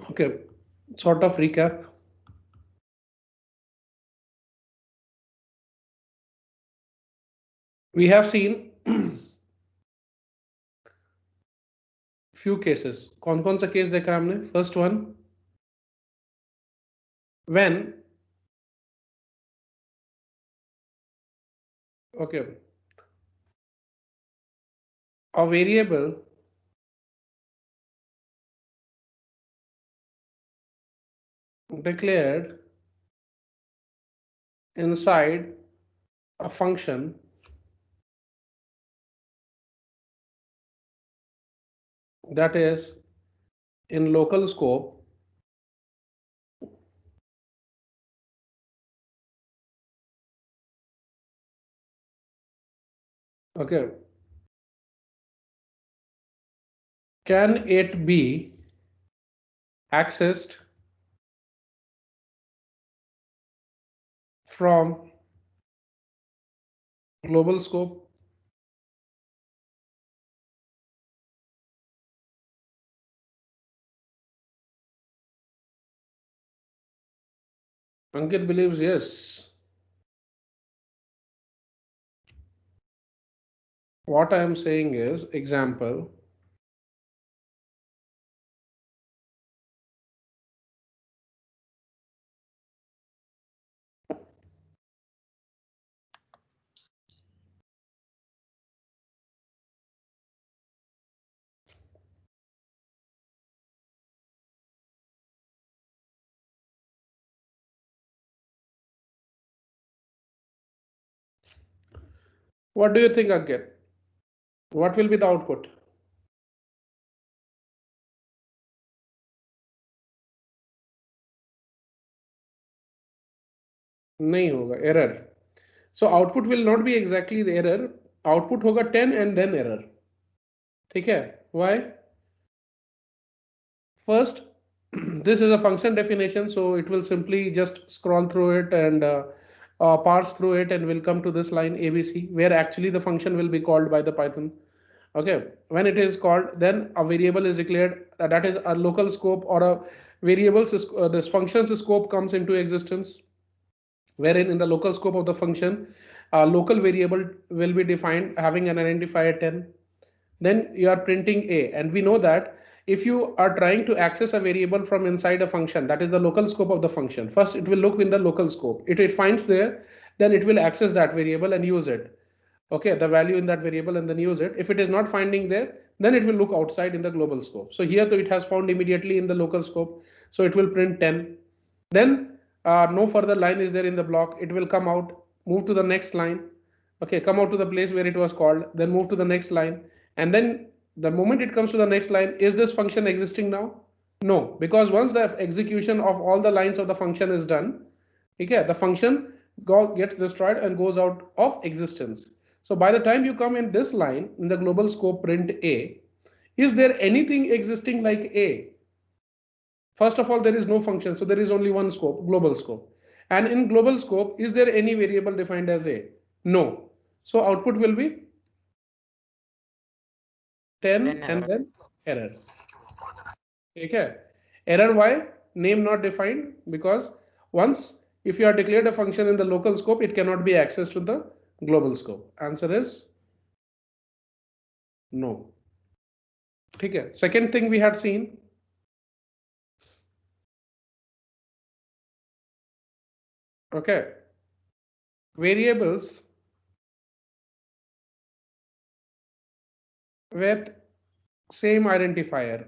Okay, sort of recap. We have seen few cases. कौन सा case देखा हमने? First one, when okay, a variable declared inside a function that is in local scope okay, can it be accessed from global scope? Ankit believes yes. What I am saying is, example, what do you think, Ankit? What will be the output? नहीं होगा, error. So output will not be exactly the error. Output होगा 10 and then error. ठीक है? Why? First, this is a function definition, so it will simply just scroll through it and parse through it, and will come to this line ABC, where actually the function will be called by the Python. Okay, when it is called, then a variable is declared, that is a local scope, or a variable's this function's scope comes into existence, wherein in the local scope of the function, a local variable will be defined having an identifier 10. Then you are printing a, and we know that if you are trying to access a variable from inside a function, that is the local scope of the function, first it will look in the local scope. It finds there, then it will access that variable and use it. Okay, the value in that variable, and then use it. If it is not finding there, then it will look outside in the global scope. So here, though, it has found immediately in the local scope, so it will print 10. Then no further line is there in the block. It will come out, move to the next line. Okay, come out to the place where it was called, then move to the next line. And then the moment it comes to the next line, is this function existing now? No, because once the execution of all the lines of the function is done, okay, the function gets destroyed and goes out of existence. So by the time you come in this line, in the global scope print a, is there anything existing like a? First of all, there is no function, so there is only one scope, global scope. And in global scope, is there any variable defined as a? No. So output will be 10 and then error. Okay. Error why? Name not defined, because once if you are declared a function in the local scope, it cannot be accessed to the global scope. Answer is no. Okay. Second thing we had seen, okay, variables with same identifier.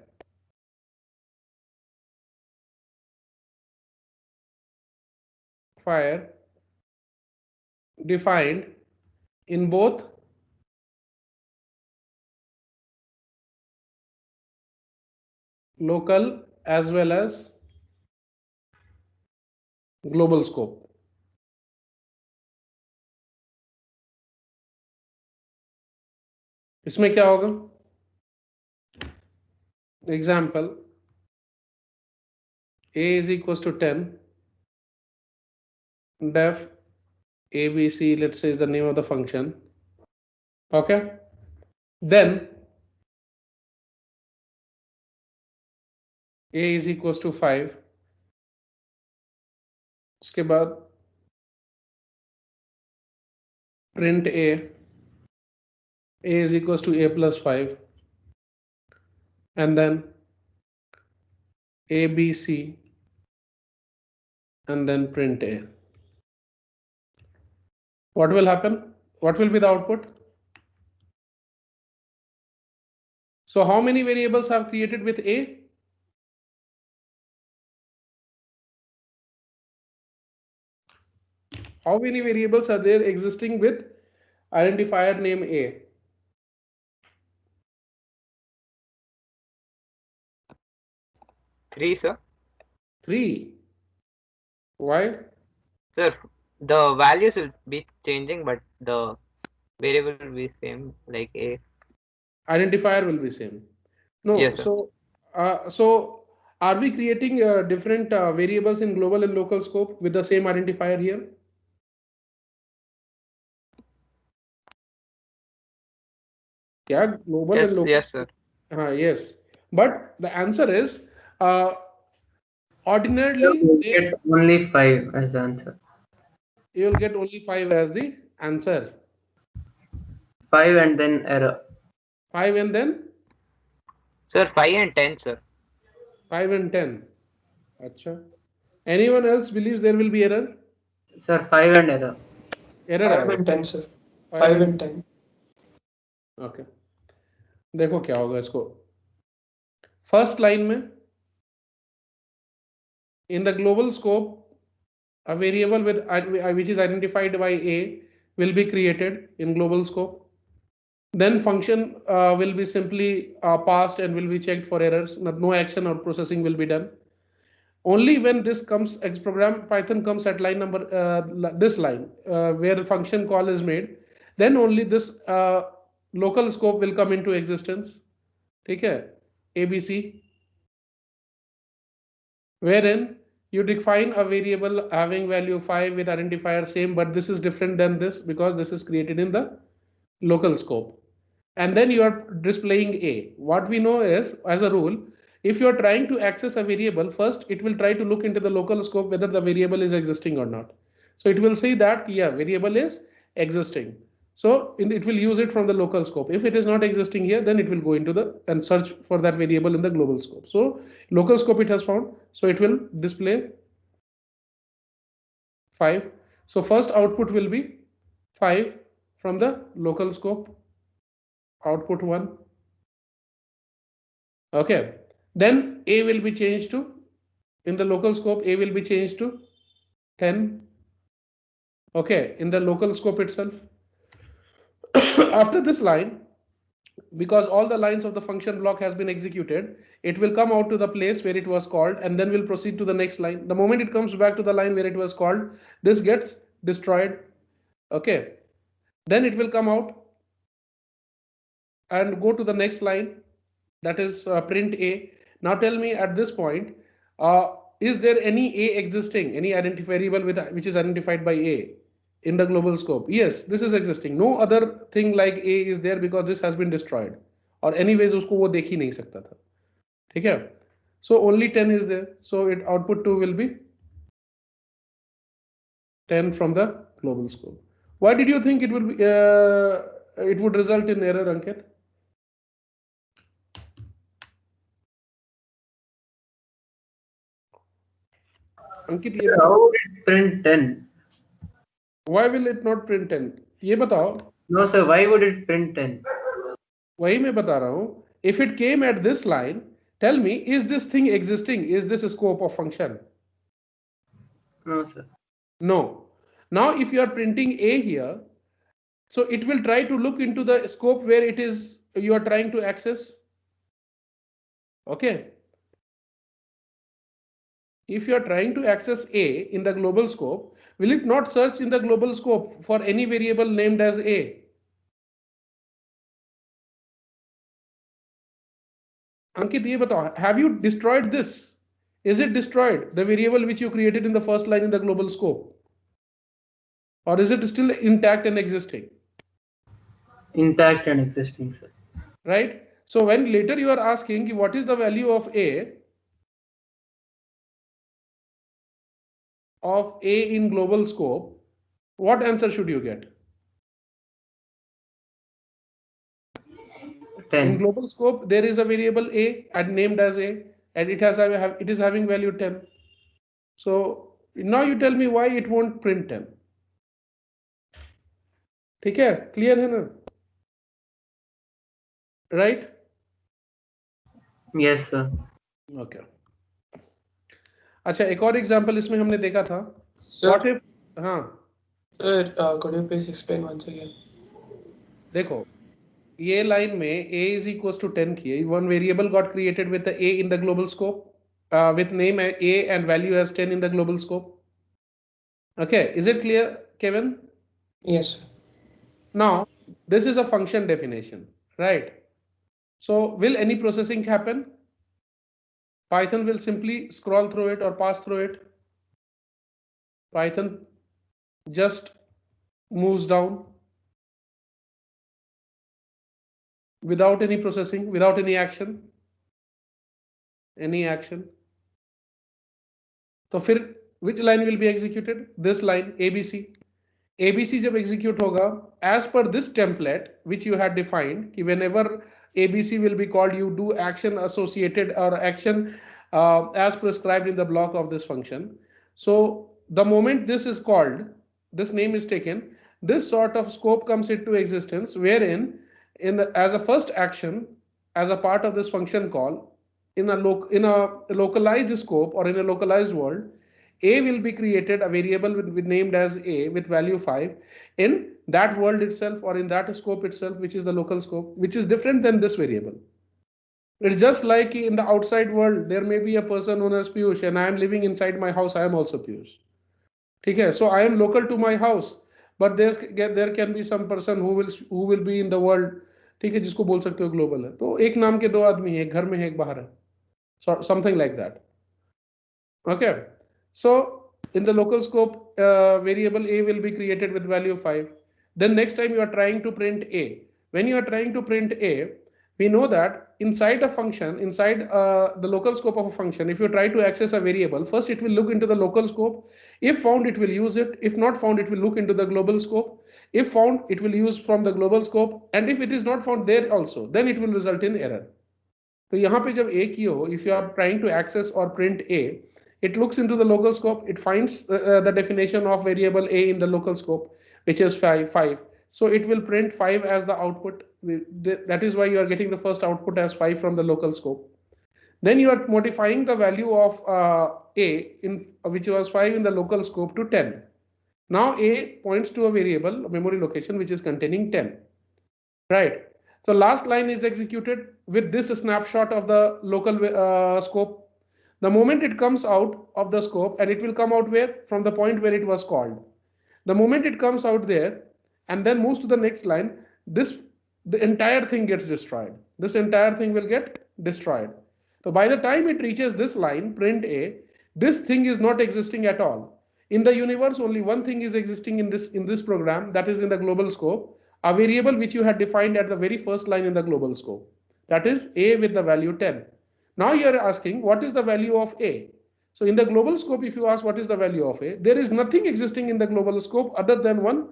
Fire defined in both local as well as global scope. इसमें क्या होगा? Example, a is equals to 10, def abc, let's say, is the name of the function. Okay, then a is equals to 5. उसके बाद print a is equals to a plus 5, and then a b c, and then print a. What will happen? What will be the output? So how many variables are created with a? How many variables are there existing with identifier name a? 3, sir. 3. Why? Sir, the values will be changing, but the variable will be same, like a. Identifier will be same. No, Yes, sir. so are we creating different variables in global and local scope with the same identifier here? Yeah, global and Yes, local yes, sir. scope. Yes, but the answer is uh, ordinarily We'll get only 5 as the answer. you will get only 5 as the answer. 5 and then error. 5 and then Sir, 5 and 10, sir. 5 and 10. Acha. Anyone else believes there will be error? Sir, 5 and error. Error 5 आएगा. and 10, sir. 5 5 and and 10. Okay. देखो क्या होगा इसको. First line में in the global scope a variable with which is identified by a will be created in global scope. Then function will be simply passed and will be checked for errors. No action or processing will be done. Only when this comes, program Python comes at line number this line where function call is made, then only this local scope will come into existence. ठीक है? ABC, wherein you define a variable having value 5 with identifier same, but this is different than this because this is created in the local scope. And then you are displaying a. What we know is, as a rule, if you are trying to access a variable, first it will try to look into the local scope whether the variable is existing or not. So it will say that, yeah, variable is existing. So it will use it from the local scope. If it is not existing here, then it will go into the and search for that variable in the global scope. So local scope it has found, so it will display 5. So first output will be 5 from the local scope, output 1. Okay, then a will be changed to, in the local scope a will be changed to 10. Okay, in the local scope itself. After this line, because all the lines of the function block has been executed, it will come out to the place where it was called and then will proceed to the next line. The moment it comes back to the line where it was called, this gets destroyed. Okay, then it will come out and go to the next line, that is print a. Now tell me at this point, is there any a existing, any identifier variable with which is identified by a in the global scope? Yes, this is existing. No other thing like a is there because this has been destroyed. Or anyways उसको वो देख ही नहीं सकता था. ठीक है? So only 10 is there. So it output 2 will be 10 from the global scope. Why did you think it would be, it would result in error, Ankit? अंकित ये How बताओ. would it print 10? Why will it not print 10? ये बताओ. No, sir. Why would it print 10? वही मैं बता रहा हूँ. If it came at this line, tell me, is this thing existing? Is this a scope of function? No, sir. No. Now, if you are printing a here, so it will try to look into the scope where it is you are trying to access. Okay. If you are trying to access a in the global scope, will it not search in the global scope for any variable named as a? Ankit, ये बताओ, have you destroyed this? Is it destroyed, the variable which you created in the first line in the global scope? Or is it still intact and existing? Intact and existing, sir. Right? So when later you are asking what is the value of a, of A in global scope, what answer should you get? In 10. global scope, there is a variable A and named as A, and it is having value 10. So now you tell me why it won't print 10. ठीक है, clear है ना? Right? Yes, sir. Okay. अच्छा, एक और example इसमें हमने देखा था. Sir, What if, हाँ could you please explain once again? देखो, ये लाइन में a is equals to 10 की है. One variable got created with the a in the global scope, with name a and value as 10 in the global scope. Okay, is it clear, Kevin? Yes, sir. Now, this is a function definition, right? So will any processing happen? Python will simply scroll through it or pass through it. Python just moves down without any processing, without any action. Any action. तो फिर which line will be executed? This line ABC. ABC जब execute होगा, as per this template which you had defined, कि whenever ABC will be called, you do action associated or action as prescribed in the block of this function. So the moment this is called, this name is taken, this sort of scope comes into existence, wherein as a first action, as a part of this function call, in a localized scope or in a localized world, A will be created, a variable will be named as A with value 5 in that world itself or in that scope itself, which is the local scope, which is different than this variable. It's just like in the outside world, there may be a person known as Piyush and I am living inside my house, I am also Piyush. Okay, so I am local to my house, but there can be some person who will be in the world, ठीक है, जिसको बोल सकते हो global है. तो एक नाम के दो आदमी है, एक घर में है, एक बाहर है. So something like that. Okay, so in the local scope, variable A will be created with value 5. Then next time you are trying to print A. When you are trying to print A, we know that inside a function, inside the local scope of a function, if you try to access a variable, first it will look into the local scope. If found, it will use it. If not found, it will look into the global scope. If found, it will use from the global scope. And if it is not found there also, then it will result in error. तो यहाँ पे जब A की हो, if you are trying to access or print A, it looks into the local scope, it finds the definition of variable A in the local scope, which is 5. So it will print 5 as the output. That is why you are getting the first output as 5 from the local scope. Then you are modifying the value of A, which was 5 in the local scope, to 10. Now A points to a variable, a memory location, which is containing 10. Right. So last line is executed with this snapshot of the local scope. The moment it comes out of the scope, and it will come out where? From the point where it was called. The moment it comes out there and then moves to the next line, the entire thing gets destroyed. This entire thing will get destroyed. So by the time it reaches this line, print A, this thing is not existing at all. In the universe, only one thing is existing in this program, that is in the global scope, a variable which you had defined at the very first line in the global scope. That is A with the value 10. Now you are asking, what is the value of A? So in the global scope, if you ask what is the value of A, there is nothing existing in the global scope other than one,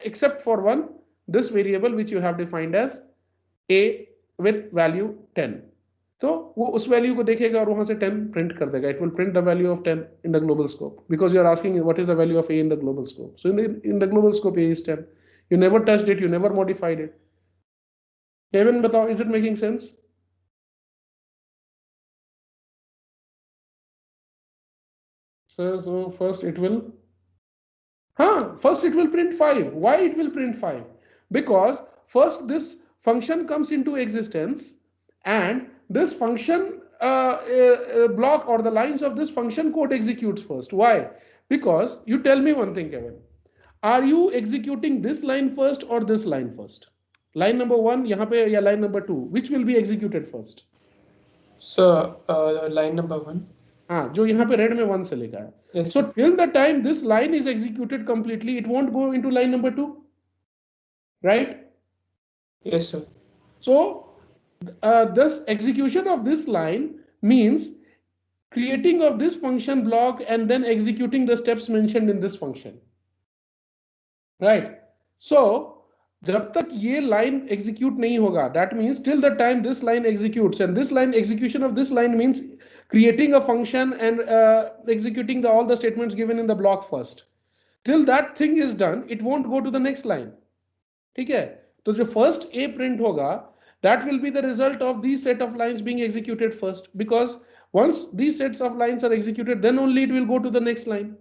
except for one, this variable which you have defined as A with value 10. तो वो उस value को देखेगा और वहां से 10 print कर देगा. It will print the value of 10 in the global scope because you are asking what is the value of A in the global scope. So in the global scope A is 10. You never touched it, you never modified it. Kevin, बताओ, is it making sense? So first it will print 5. Why it will print 5? Because first this function comes into existence and this function block or the lines of this function code executes first. Why? Because you tell me one thing, Kevin. Are you executing this line first or this line first? Line number 1 यहाँ पे या line number 2? Which will be executed first? So line number 1. हाँ, जो यहाँ पे red में 1 से लिखा है. Yes, So till the time this line is executed completely, it won't go into line number 2, right? Yes, sir. So this execution of this line means creating of this function block and then executing the steps mentioned in this function. Right? So जब तक ये line execute नहीं होगा, that means till the time this line executes, and this line execution of this line means creating a function and executing all the statements given in the block first. Till that thing is done, it won't go to the next line. ठीक है? तो जो first A print होगा, that will be the result of these set of lines being executed first, because once these sets of lines are executed, then only it will go to the next line.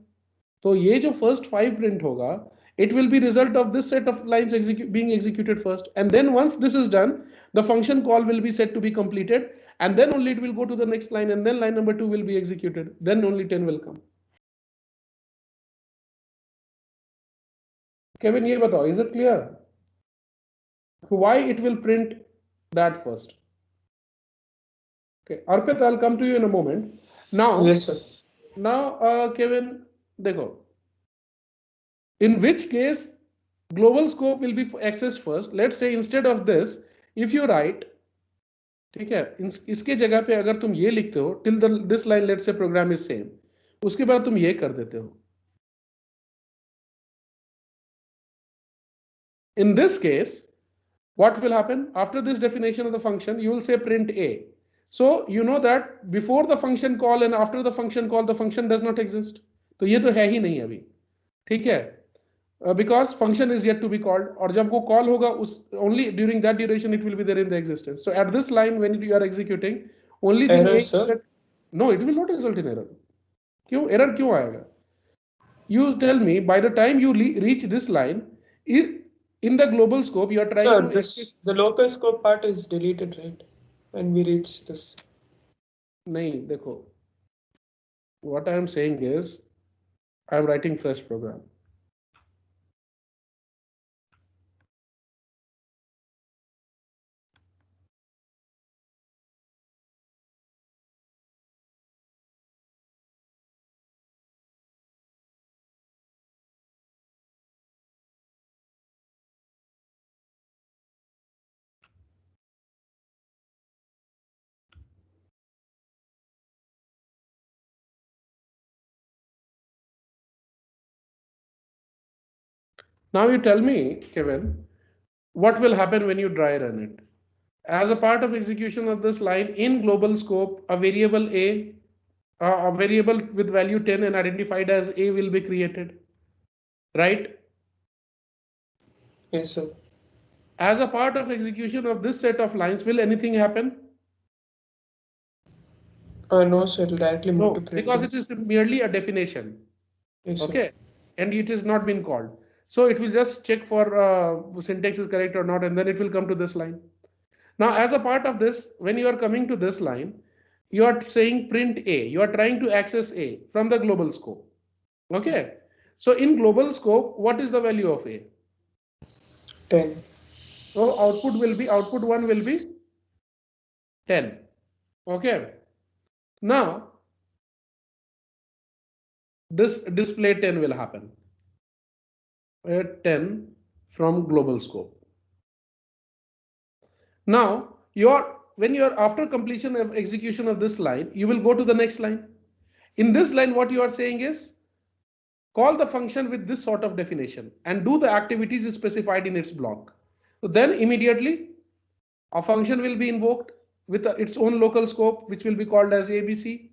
तो ये जो first 5 print होगा, it will be result of this set of lines being executed first, and then once this is done, the function call will be set to be completed, and then only it will go to the next line, and then line number 2 will be executed, then only 10 will come. Kevin, ये बताओ, is it clear? Why it will print that first? Okay, Arpit, I'll come to you in a moment. Now, Yes, sir. Now, Kevin, देखो. In which case, global scope will be accessed first. Let's say instead of this, if you write, ठीक है, इसके जगह पे अगर तुम ये लिखते हो, till this line, let's say program is same, उसके बाद तुम ये कर देते हो. In this case, what will happen? After this definition of the function, you will say print A. So you know that before the function call and after the function call, the function does not exist. तो ये तो है ही नहीं अभी, ठीक है? Because function is yet to be called, और जब वो call होगा, only during that duration it will be there in the existence. So at this line, when you are executing, only thing Error, is that no, it will not result in error. क्यों error क्यों आएगा? You tell me, by the time you reach this line, in the global scope, you are trying to. The local scope part is deleted, right? When we reach this. नहीं, देखो. What I am saying is, I am writing fresh program. Now you tell me, Kevin, what will happen when you dry run it? As a part of execution of this line in global scope, a variable a variable with value 10 and identified as A will be created, right? Yes, sir. As a part of execution of this set of lines, will anything happen? No, sir. It'll directly move to print. Because it is merely a definition. Yes, okay, sir. And it has not been called. So it will just check for syntax is correct or not, and then it will come to this line. Now, as a part of this, when you are coming to this line, you are saying print A. You are trying to access A from the global scope. Okay. So in global scope, what is the value of A? 10. So output 1 will be 10. Okay. Now, this display 10 will happen. 10 from global scope. Now, when you are after completion of execution of this line, you will go to the next line. In this line, what you are saying is call the function with this sort of definition and do the activities specified in its block. So then immediately a function will be invoked with its own local scope, which will be called as ABC.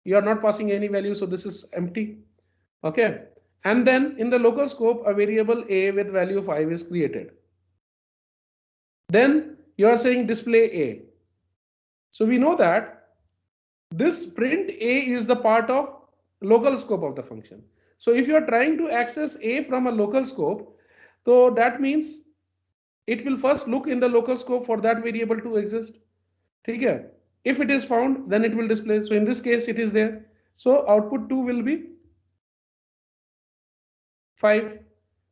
You are not passing any value, so this is empty. Okay. And then in the local scope, a variable A with value 5 is created. Then you are saying display A. So we know that this print A is the part of local scope of the function. So if you are trying to access A from a local scope, so that means it will first look in the local scope for that variable to exist. Okay. If it is found, then it will display. So in this case, it is there. So output 2 will be 5.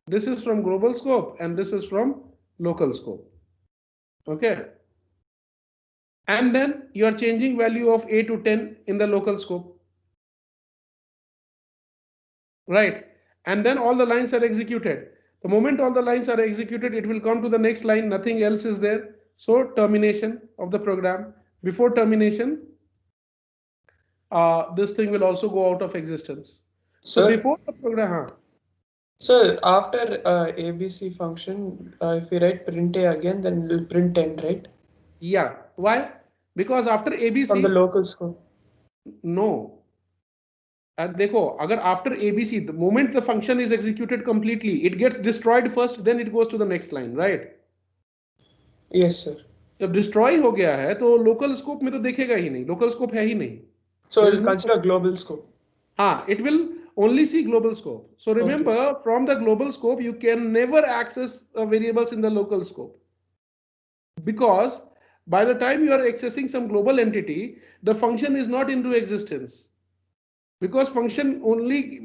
This is from global scope and this is from local scope. Okay. And then you are changing value of A to 10 in the local scope. Right. And then all the lines are executed. The moment all the lines are executed, it will come to the next line. Nothing else is there. So termination of the program. Before termination, this thing will also go out of existence. So Sir? before the program, So after ABC function, if we write print A again, then we'll print 10, right? yeah. Why? Because after From the ABC, local scope. no. And देखो, अगर after ABC, the moment the function is executed completely, it gets destroyed first, then it goes to the next line, right? Yes, sir. जब destroy हो गया है तो local scope में तो देखेगा ही नहीं, local scope है ही नहीं. So There is it'll no consider such. global scope. It will only see global scope. So remember, Okay. from the global scope, you can never access variables in the local scope. Because by the time you are accessing some global entity, the function is not into existence. Because function only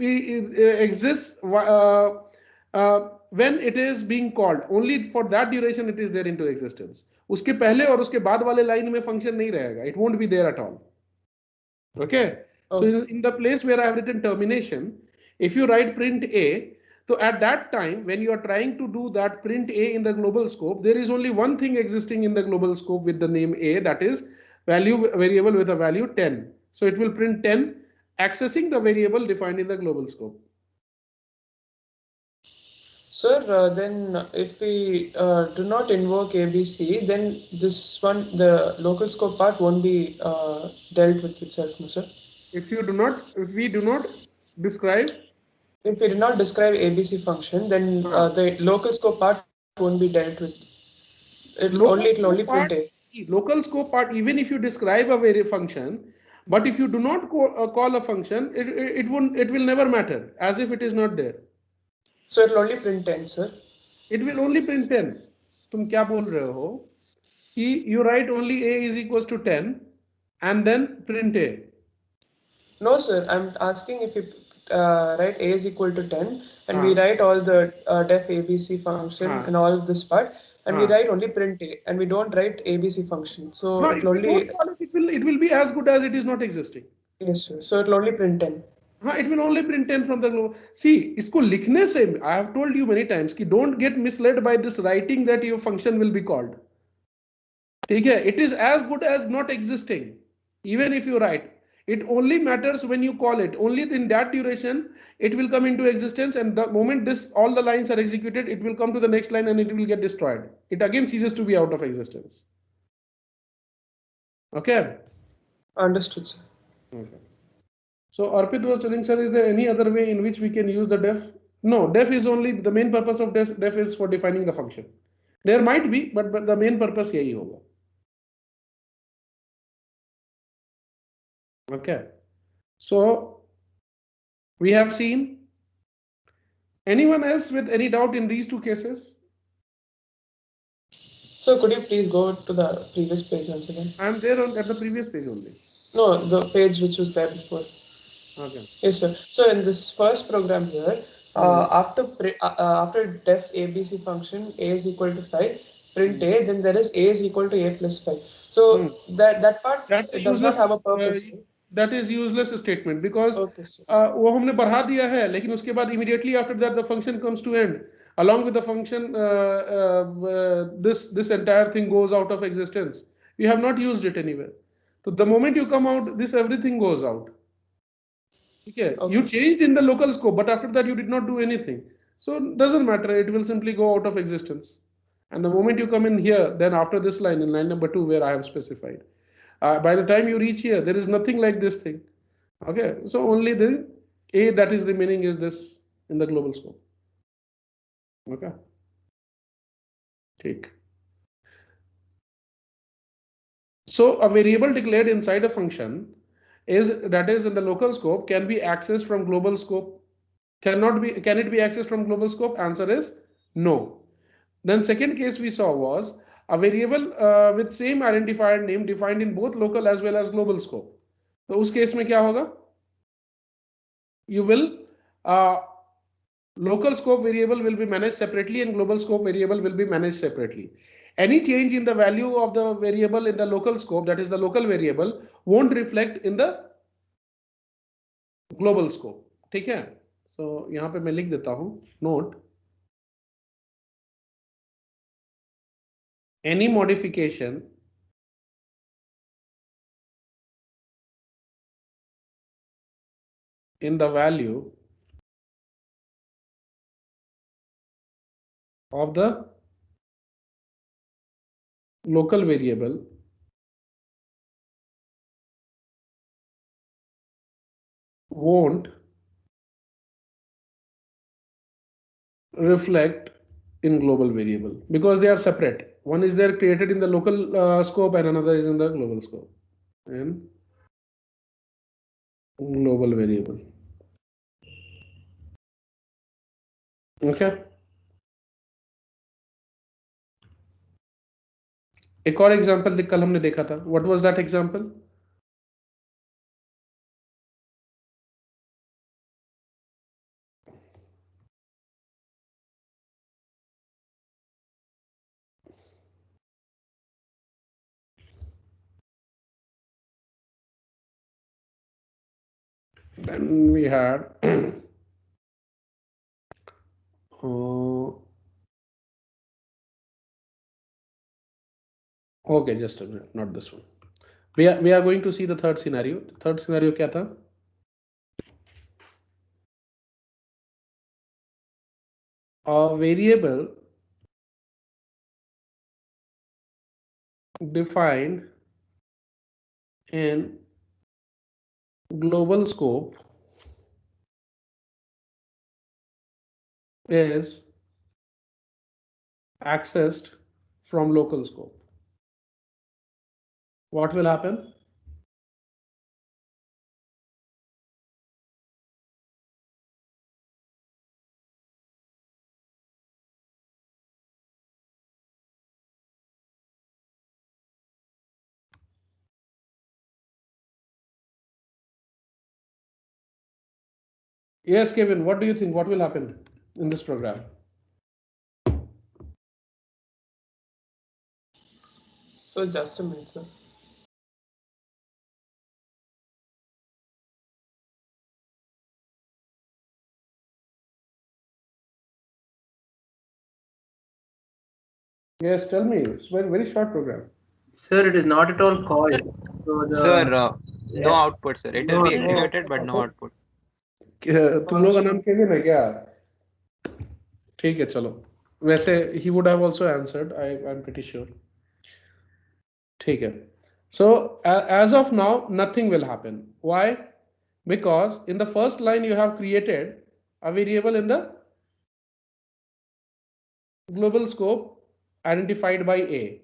exists when it is being called. Only for that duration it is there into existence. उसके पहले और उसके बाद वाले line में function नहीं रहेगा. It won't be there at all. Okay. So Okay. in the place where I have written termination, if you write print A, so at that time, when you are trying to do that print A in the global scope, there is only one thing existing in the global scope with the name A, that is value variable with a value 10. So it will print 10, accessing the variable defined in the global scope. Sir, then if we do not invoke ABC, then this one, the local scope part won't be dealt with itself, no, sir? If we do not describe, If we do not describe ABC function, then the local scope part won't be dealt with. local It'll only scope print part, A. see, local scope part, even if you describe a very function, but if you do not call a function, it will never matter, as if it is not there. So it'll only print 10, sir. It will only print 10. तुम क्या बोल रहे हो कि you write only a is equals to 10 and then print a. No, sir. I'm asking if we write A is equal to 10 and we हाँ write all the def ABC function हाँ and all of this part and we हाँ write only print A and we don't write ABC function. So हाँ. it'll If you don't only, call it, it will be as good as it is not existing. yes, sir. So it'll only print 10. हाँ, it will only print 10 from the globe. See, इसको लिखने से I have told you many times कि don't get misled by this writing that your function will be called. ठीक है? It is as good as not existing, even if you write. It only matters when you call it. Only in that duration it will come into existence, and the moment this all the lines are executed, it will come to the next line and it will get destroyed. It again ceases to be out of existence. Okay. Understood, sir. Okay. So Arpit was telling, sir, is there any other way in which we can use the def? No, def is only the main purpose of def is for defining the function. There might be, but the main purpose यही होगा. Okay. So we have seen. Anyone else with any doubt in these two cases? So could you please go to the previous page once again? I'm there at the previous page only. No, the page which was there before. Okay. Yes, sir. So in this first program here, after def ABC function A is equal to 5, print A, then there is A is equal to A plus 5. So that part That's a it does not useless. have a purpose. Right? That is useless statement because Okay, sir. वो हमने बढ़ा दिया है, लेकिन उसके बाद immediately after that the function comes to end. Along with the function, this entire thing goes out of existence. You have not used it anywhere. So the moment you come out, this everything goes out. Okay. You changed in the local scope, but after that you did not do anything. So it doesn't matter. It will simply go out of existence. And the moment you come in here, then after this line, in line number 2, where I have specified, by the time you reach here, there is nothing like this thing. Okay. So only the A that is remaining is this in the global scope. Okay. Take. So a variable declared inside a function that is in the local scope can be accessed from global scope. Can it be accessed from global scope? Answer is no. Then second case we saw was a variable with same identifier name defined in both local as well as global scope. तो उस case में क्या होगा? You will local scope variable will be managed separately and global scope variable will be managed separately. Any change in the value of the variable in the local scope, that is the local variable, won't reflect in the global scope. ठीक है? So यहाँ पे मैं लिख देता हूँ note. Any modification in the value of the local variable won't reflect in global variable because they are separate. One is there created in the local scope and another is in the global scope and global variable. Okay. एक और example कल हमने देखा था. What was that example? Then we had okay, just a minute, not this one. We are going to see the third scenario. Third scenario क्या था? A variable defined in global scope is accessed from local scope. What will happen? Yes, Kevin, what do you think? What will happen in this program? So just a minute, sir. Yes, tell me. It's very short program. Sir, it is not at all called. So the Sir, no output, sir. It will No, be no. executed, but no output. तुम लोग का नाम Kevin है क्या? ठीक है चलो. वैसे he would have also answered. I'm pretty sure. ठीक है. So as of now, nothing will happen. Why? Because in the first line you have created a variable in the global scope identified by A.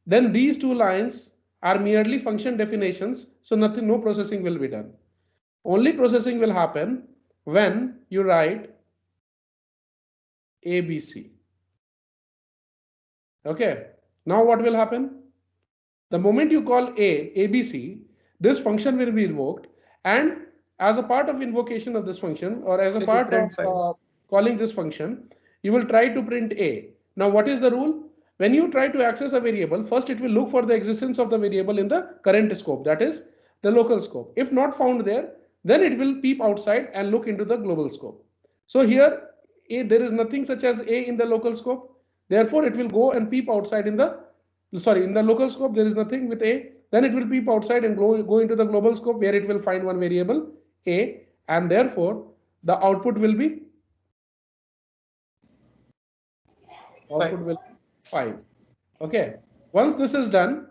Then these two lines are merely function definitions, so nothing, no processing will be done. Only processing will happen when you write ABC. Okay. Now what will happen? The moment you call ABC, this function will be invoked, and as a part of invocation of this function, or as a It will part print of calling this function, you will try to print A. Now, what is the rule? When you try to access a variable, first it will look for the existence of the variable in the current scope, that is the local scope. If not found there, then it will peep outside and look into the global scope. So here, there is nothing such as A in the local scope. Therefore, it will go and peep outside in the local scope. There is nothing with A. Then it will peep outside and go into the global scope where it will find one variable A, and therefore the output will be 5. Okay. Once this is done,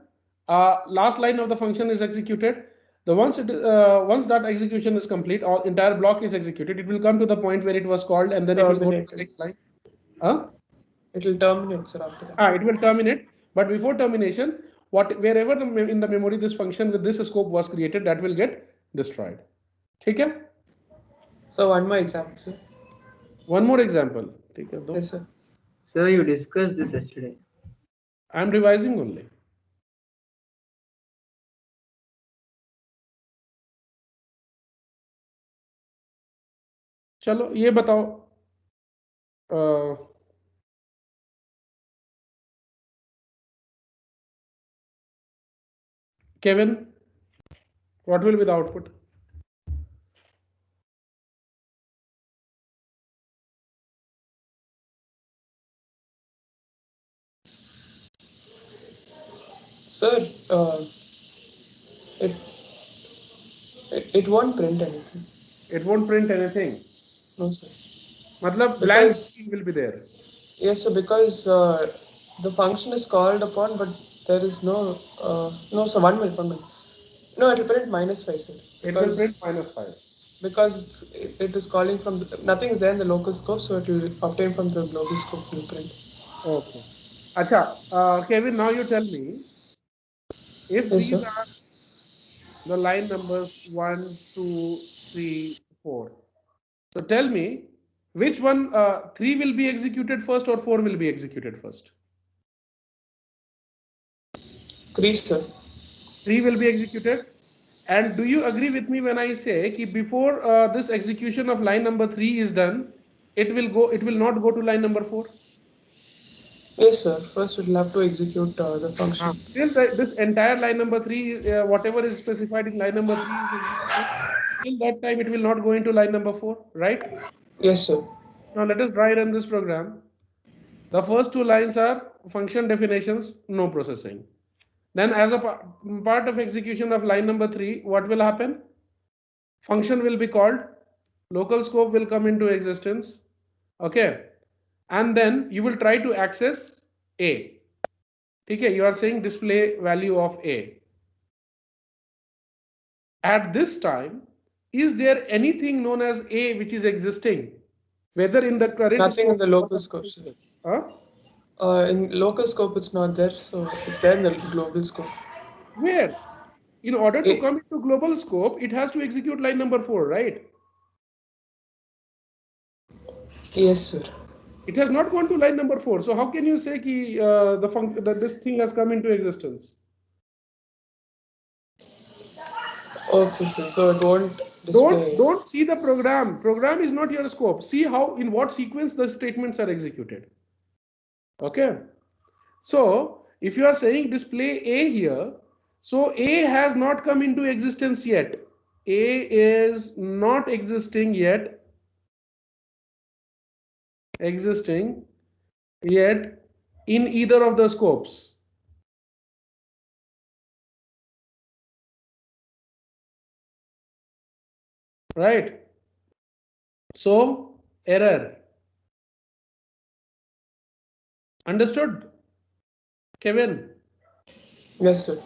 last line of the function is executed. Once that execution is complete, or entire block is executed, it will come to the point where it was called, and then it will go to the next line. It will terminate, sir, after that. It will terminate, but before termination, wherever in the memory this function with this scope was created, that will get destroyed. Okay? So one more example, sir. One more example. Yes, sir. Sir, you discussed this yesterday. I'm revising only. चलो ये बताओ. Kevin, what will be the output? Sir, it won't print anything. It won't print anything. No, sir. Matlab blank Because string will be there. yes, sir. Because the function is called upon, but there is no. No, sir. 1 minute. 1 minute. No, it will print -5, sir. It will print Because -5. it is calling from nothing is there in the local scope, so it will obtain from the global scope blueprint. Okay. Acha, Kevin, now you tell me if Yes, these sir. are the line numbers 1, 2, 3, 4. So tell me which one 3 will be executed first or 4 will be executed first? 3, sir. 3 will be executed. And do you agree with me when I say that before this execution of line number 3 is done, it will not go to line number 4? Yes, sir. First, we'll have to execute the function. Till this entire line number 3, whatever is specified in line number 3 is executed. Till that time, it will not go into line number 4, right? Yes, sir. Now let us try run this program. The first 2 lines are function definitions, no processing. Then as a part of execution of line number 3, what will happen? Function will be called, local scope will come into existence, okay? And then you will try to access A. Okay, you are saying display value of A. At this time, is there anything known as A which is existing? Whether in the current Nothing in scope the or local the scope, global sir. scope? Huh? In local scope, it's not there, so it's there in the global scope. Where? In order to A, come into global scope, it has to execute line number 4, right? yes, sir. It has not gone to line number 4. So how can you say that this thing has come into existence? Okay, sir. So it won't display. Don't see the program. Program is not your scope. See how in what sequence the statements are executed. Okay. So if you are saying display A here, so A has not come into existence yet. A is not existing yet in either of the scopes. Right? So error. Understood, Kevin? Yes, sir.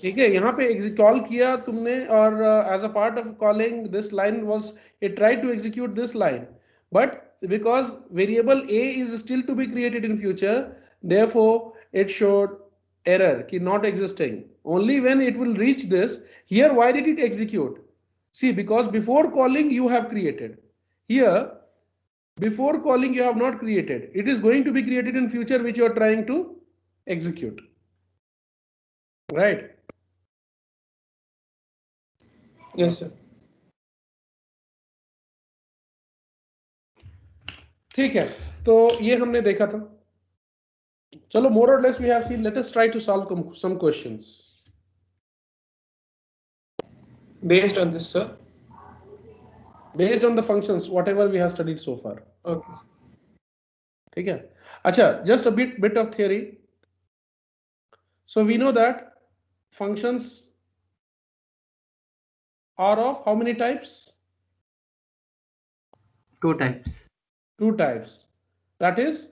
ठीक है, यहाँ पे call किया तुमने और as a part of calling this line was it tried to execute this line, but because variable A is still to be created in future, therefore it showed error कि not existing. Only when it will reach this, here why did it execute? See, because before calling you have created. Here, before calling you have not created. It is going to be created in future which you are trying to execute. Right? Yes, sir. ठीक है, तो ये हमने देखा था. चलो, more or less we have seen. Let us try to solve some questions Based on this, sir. based on the functions whatever we have studied so far. Okay, sir. ठीक है. अच्छा, just a bit of theory. So we know that functions are of how many types? 2 types. 2 types. That is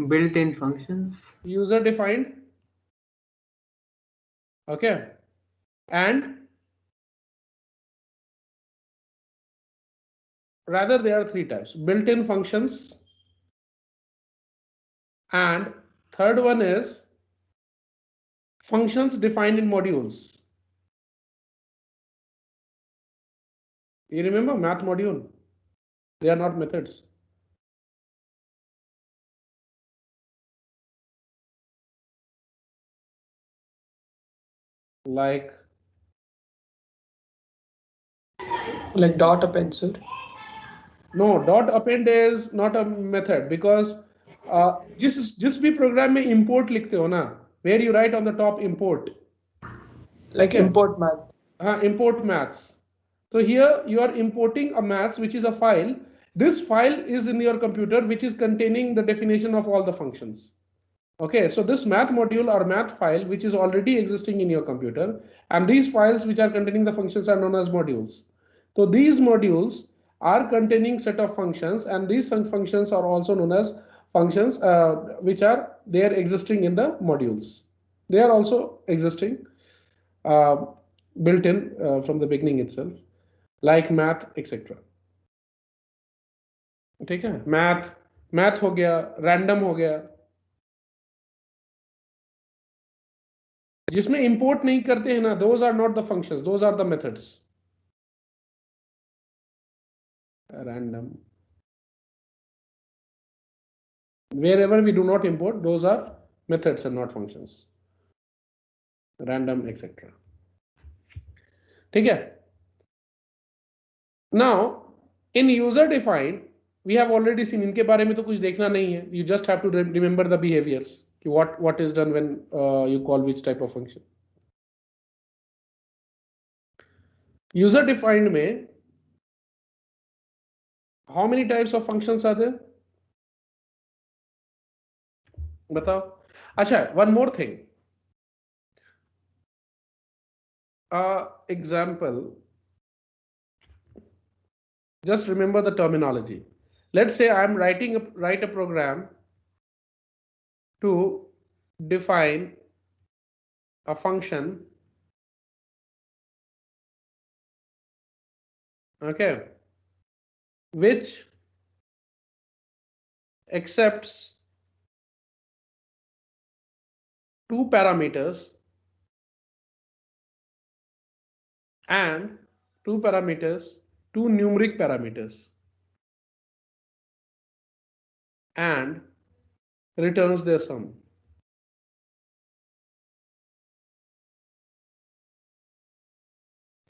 Built-in functions. user defined, okay, and rather there are 3 types: built-in functions, and third one is functions defined in modules. You remember math module? They are not methods. Like dot append, sir. no, dot append is not a method because जिस भी programme में import लिखते हो ना, where you write on the top import, Like okay, import math. import maths. So here you are importing a maths which is a file. This file is in your computer which is containing the definition of all the functions. Okay, so this math module or math file which is already existing in your computer, and these files which are containing the functions are known as modules. So these modules are containing set of functions, and these functions are also known as functions which are there existing in the modules. They are also existing uh, built in from the beginning itself, like math, etc. ठीक है, math हो गया, random हो गया, जिसमें import नहीं करते हैं ना, those are not the functions, those are the methods. Random, wherever we do not import, those are methods and not functions. Random, etc. ठीक है. Now in user defined we have already seen, इनके बारे में तो कुछ देखना नहीं है, you just have to remember the behaviors, what is done when you call which type of function. User defined में how many types of functions are there? बताओ. अच्छा, one more thing. Example. Just remember the terminology. Let's say I'm write a program to define a function. Okay, which accepts two parameters and two numeric parameters, and returns their sum.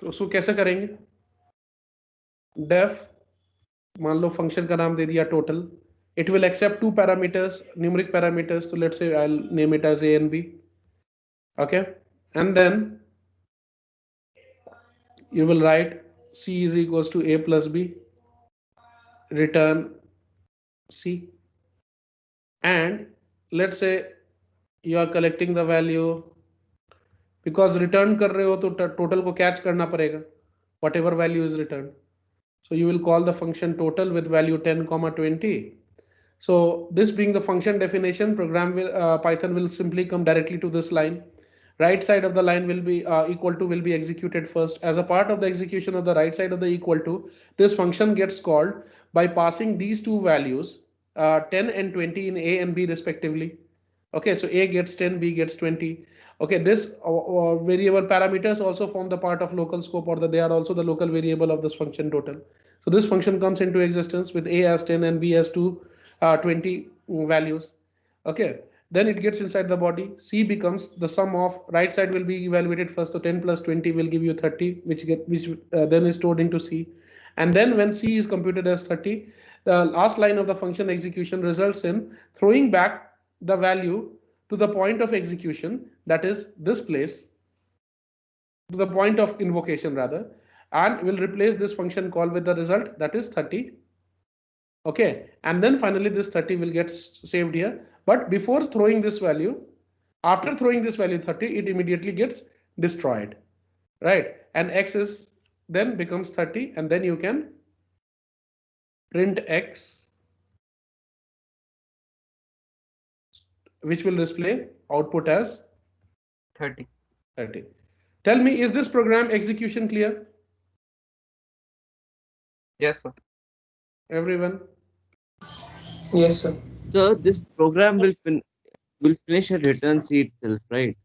तो उसको कैसे करेंगे? Def, मान लो function का नाम दे दिया total. It will accept two parameters, numeric parameters. So let's say I'll name it as A and B. Okay, and then you will write C is equals to A plus B, return C, and let's say you are collecting the value, because return कर रहे हो तो total को catch करना पड़ेगा, whatever value is returned. So you will call the function total with value 10, 20. So this being the function definition, Python will simply come directly to this line. Right side of the line will be equal to will be executed first. As a part of the execution of the right side of the equal to, this function gets called by passing these two values, 10 and 20 in A and B respectively. Okay, so A gets 10, B gets 20. Okay, this variable parameters also form the part of local scope, or they are also the local variable of this function total. So this function comes into existence with A as 10 and B as 20 values. Okay, then it gets inside the body. C becomes the sum of right side will be evaluated first. So 10 plus 20 will give you 30, which then is stored into C. And then when C is computed as 30, the last line of the function execution results in throwing back the value to the point of execution, that is this place, to the point of invocation rather, and will replace this function call with the result, that is 30. Okay, and then finally this 30 will get saved here. But before throwing this value, after throwing this value 30, it immediately gets destroyed, right? And X is then becomes 30, and then you can print X, which will display output as 30. Tell me, is this program execution clear? Yes, sir. Everyone? Yes, sir. So this program will finish at return C itself, right?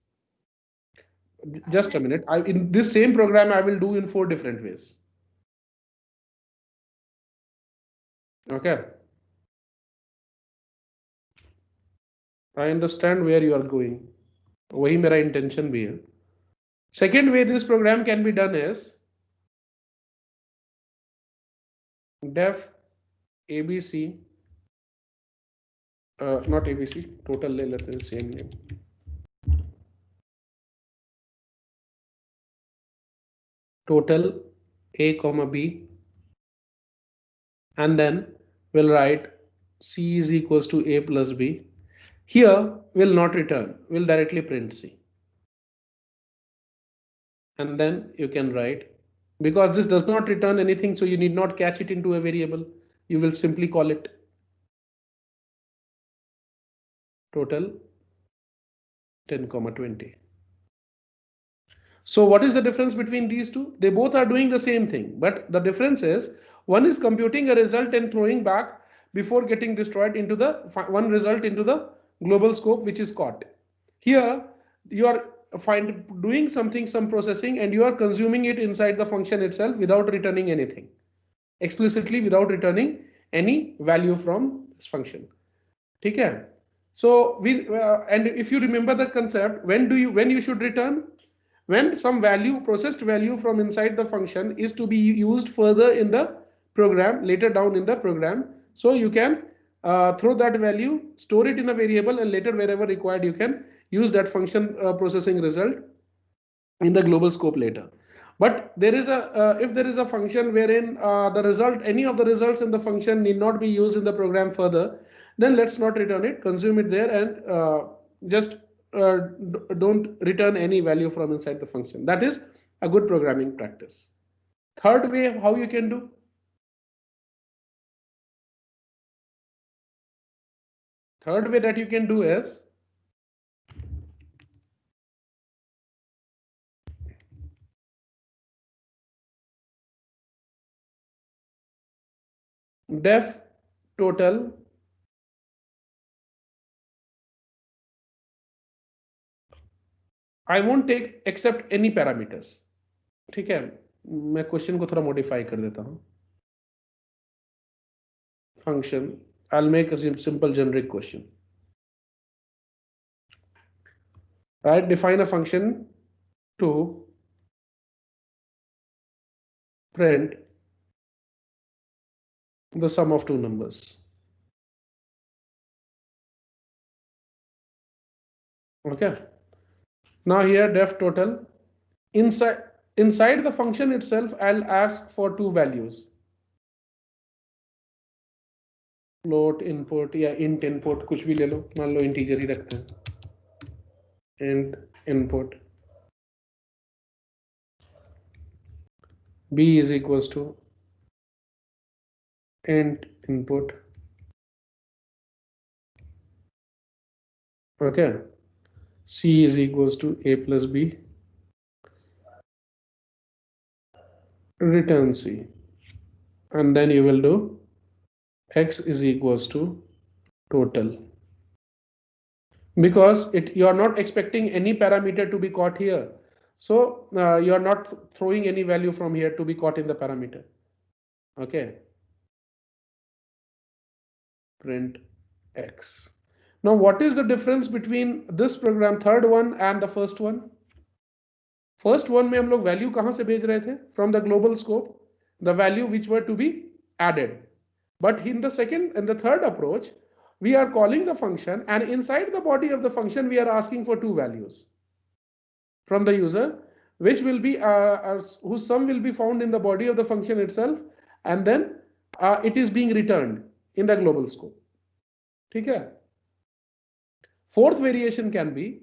Just a minute. In this same program, I will do in 4 different ways. Okay. I understand where you are going. वही मेरा intention भी है. Second way this program can be done is def ABC, not ABC, total ले लेते हैं, same name. Total A comma B, and then we'll write C is equals to A plus B. here will not return, will directly print C. And then you can write, because this does not return anything, so you need not catch it into a variable. You will simply call it total 10,20. So what is the difference between these two? They both are doing the same thing, but the difference is one is computing a result and throwing back before getting destroyed into the one result into the global scope, which is caught. Here you are doing something, some processing, and you are consuming it inside the function itself without returning anything, explicitly without returning any value from this function. Okay. So and if you remember the concept, when you should return? When some value, processed value from inside the function is to be used further in the program, later down in the program. So you can throw that value, store it in a variable, and later wherever required you can use that function processing result in the global scope later. But there is a if there is a function wherein the result, any of the results in the function need not be used in the program further, then let's not return it, consume it there, and just don't return any value from inside the function. That is a good programming practice. Third way how you can do. Third way that you can do is def total I won't take except any parameters. ठीक है, मैं question को थोड़ा modify कर देता हूं. Function, I'll make a simple generic question. Right, define a function to print the sum of two numbers. Okay. Now here def total, inside the function itself I'll ask for two values, float input या int input, कुछ भी ले लो, मान लो integer ही रखते हैं, int input b is equals to int input. Okay, c is equals to a plus b, return c, and then you will do x is equals to total, because you are not expecting any parameter to be caught here, so you are not throwing any value from here to be caught in the parameter. Okay, print x. Now what is the difference between this program, third one, and the first one? First one में हम लोग value कहां से भेज रहे थे? From the global scope, the value which were to be added. But in the second and the third approach, we are calling the function, and inside the body of the function we are asking for two values from the user, which will be whose sum will be found in the body of the function itself, and then it is being returned in the global scope. ठीक है? Fourth variation can be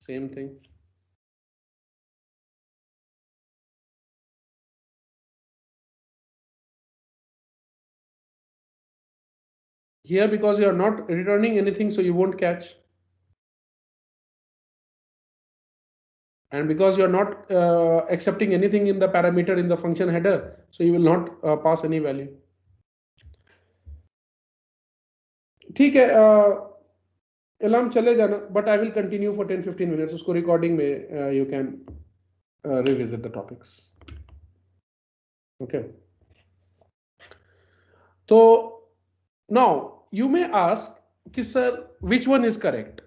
same thing. Here, because you are not returning anything, so you won't catch. And because you are not accepting anything in the parameter in the function header, so you will not pass any value. ठीक है, alarm चले जाना, but I will continue for 10-15 minutes. उसको recording में you can revisit the topics. Okay. So now you may ask, sir, which one is correct?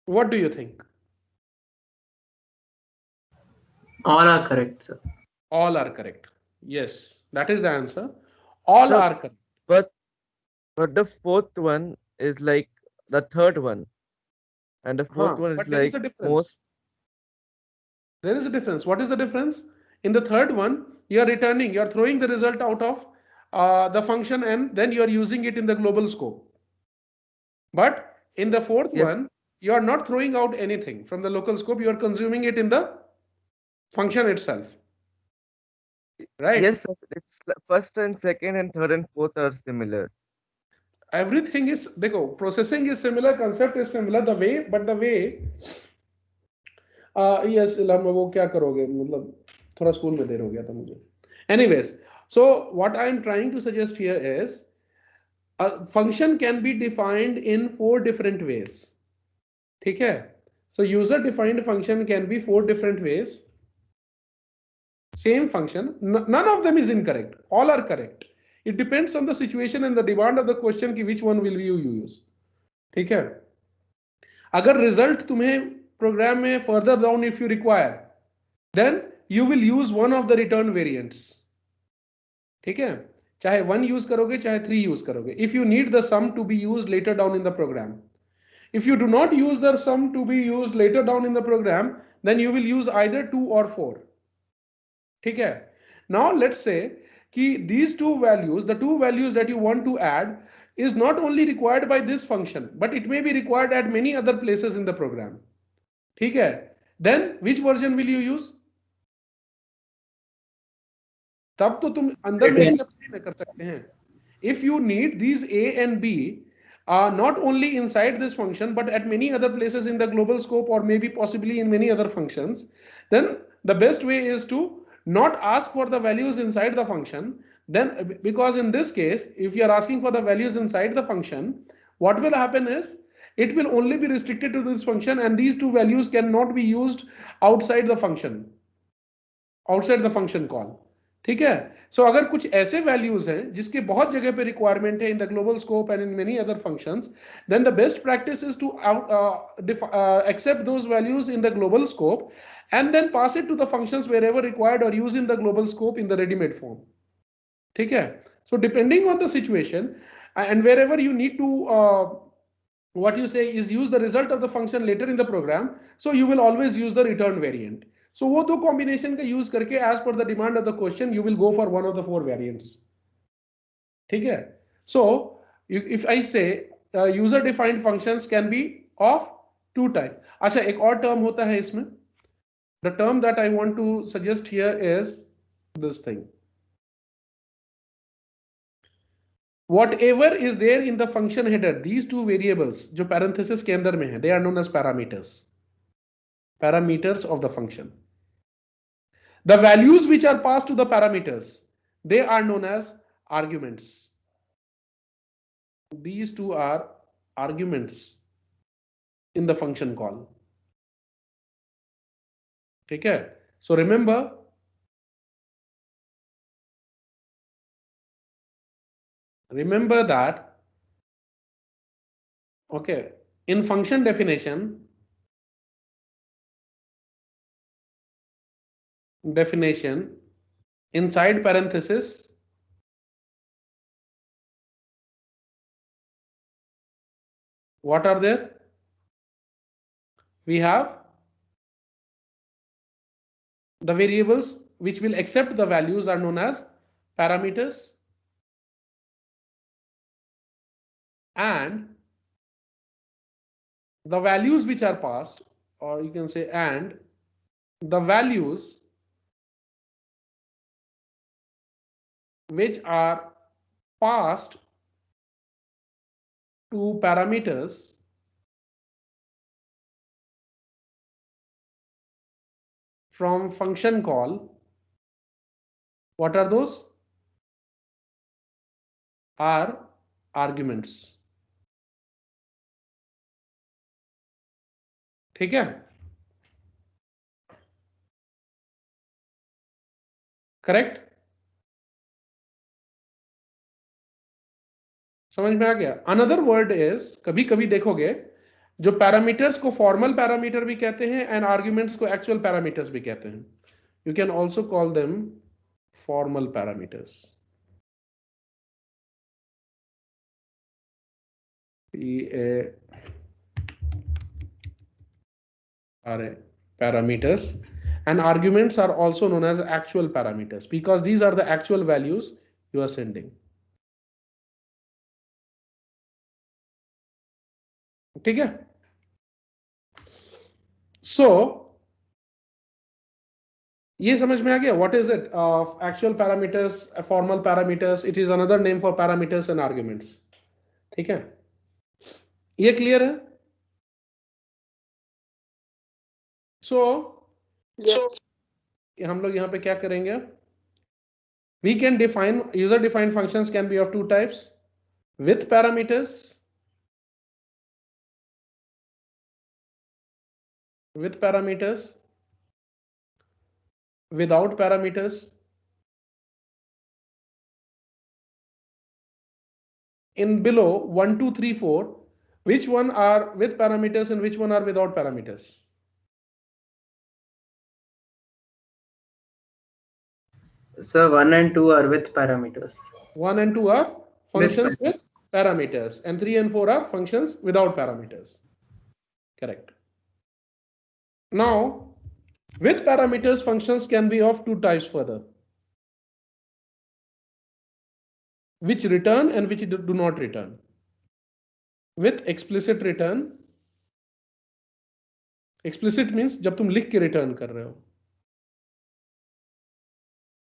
What do you think? All are correct, sir. All are correct. Yes, that is the answer. All Sir, are correct. but the fourth one is like the third one, and the fourth one is But there is like a most. difference. There is a difference. What is the difference? In the third one, you are returning, you are throwing the result out of the function and then you are using it in the global scope. But in the fourth Yes, one, you are not throwing out anything from the local scope, you are consuming it in the function itself. Right? yes, sir, it's first and second and third and fourth are similar. Everything is, देखो, processing is similar, concept is similar, the way, but the way, yes, वो क्या करोगे, मतलब थोड़ा school में देर हो गया था मुझे. Anyways, so what I am trying to suggest here is a function can be defined in 4 different ways. ठीक है? So user defined function can be 4 different ways. Same function, none of them is incorrect, all are correct. It depends on the situation and the demand of the question कि which one will you use. ठीक है? अगर result तुम्हें program में further down if you require, then you will use one of the return variants. ठीक है? चाहे 1 use करोगे चाहे 3 use करोगे. If you need the sum to be used later down in the program. If you do not use the sum to be used later down in the program, then you will use either 2 or 4. ठीक है? Now let's say कि these two values, the two values that you want to add is not only required by this function, but it may be required at many other places in the program. ठीक है? Then which version will you use? तब तो तुम अंदर में accept नहीं कर सकते हैं. If you need these A and B not only inside this function but at many other places in the global scope or maybe possibly in many other functions, then the best way is to not ask for the values inside the function. Then because in this case, if you are asking for the values inside the function, what will happen is it will only be restricted to this function and these two values cannot be used outside the function, outside the function call. ठीक है? सो अगर कुछ ऐसे values हैं जिसके बहुत जगह पे रिक्वायरमेंट है in the global scope and in many other functions, then the best practice is to accept those values in the global scope and then pass it to the functions wherever required or use in the global scope in the ready-made form. ठीक है? So depending on the situation and wherever you need to what you say is use the result of the function later in the program, so you will always use the return variant. So वो दो combination का use करके as per the demand of the question you will go for one of the 4 variants. ठीक है? So if I say user defined functions can be of 2 types. अच्छा, एक और term होता है इसमें. The term that I want to suggest here is this thing. Whatever is there in the function header, these two variables जो parenthesis के अंदर में है, they are known as parameters. Parameters of the function. The values which are passed to the parameters, they are known as arguments. These two are arguments in the function call. ठीक है? So remember that, okay, in function definition inside parenthesis what are there? We have the variables which will accept the values are known as parameters, and the values which are passed, or you can say and the values which are passed to parameters from function call, what are those? Are arguments. ठीक है? Correct? समझ में आ गया? Another word is, कभी कभी देखोगे जो parameters को फॉर्मल पैरामीटर भी कहते हैं एंड आर्ग्यूमेंट्स को एक्चुअल पैरामीटर्स भी कहते हैं. You can also call them formal parameters. Parameters, and arguments are also known as actual parameters because these are the actual values you are sending. ठीक है? So ये समझ में आ गया? What is it? Actual parameters, formal parameters. It is another name for parameters and arguments. ठीक है? ये clear है? So हम लोग यहाँ पे क्या करेंगे? We can define user defined functions can be of two types: with parameters, without parameters. In below 1, 2, 3, 4, which one are with parameters and which one are without parameters? So 1 and 2 are with parameters. 1 and 2 are functions with parameters, and 3 and 4 are functions without parameters. Correct. Now, with parameters, functions can be of two types further, which return and which do not return. With explicit return, explicit means जब तुम लिख के return कर रहे हो.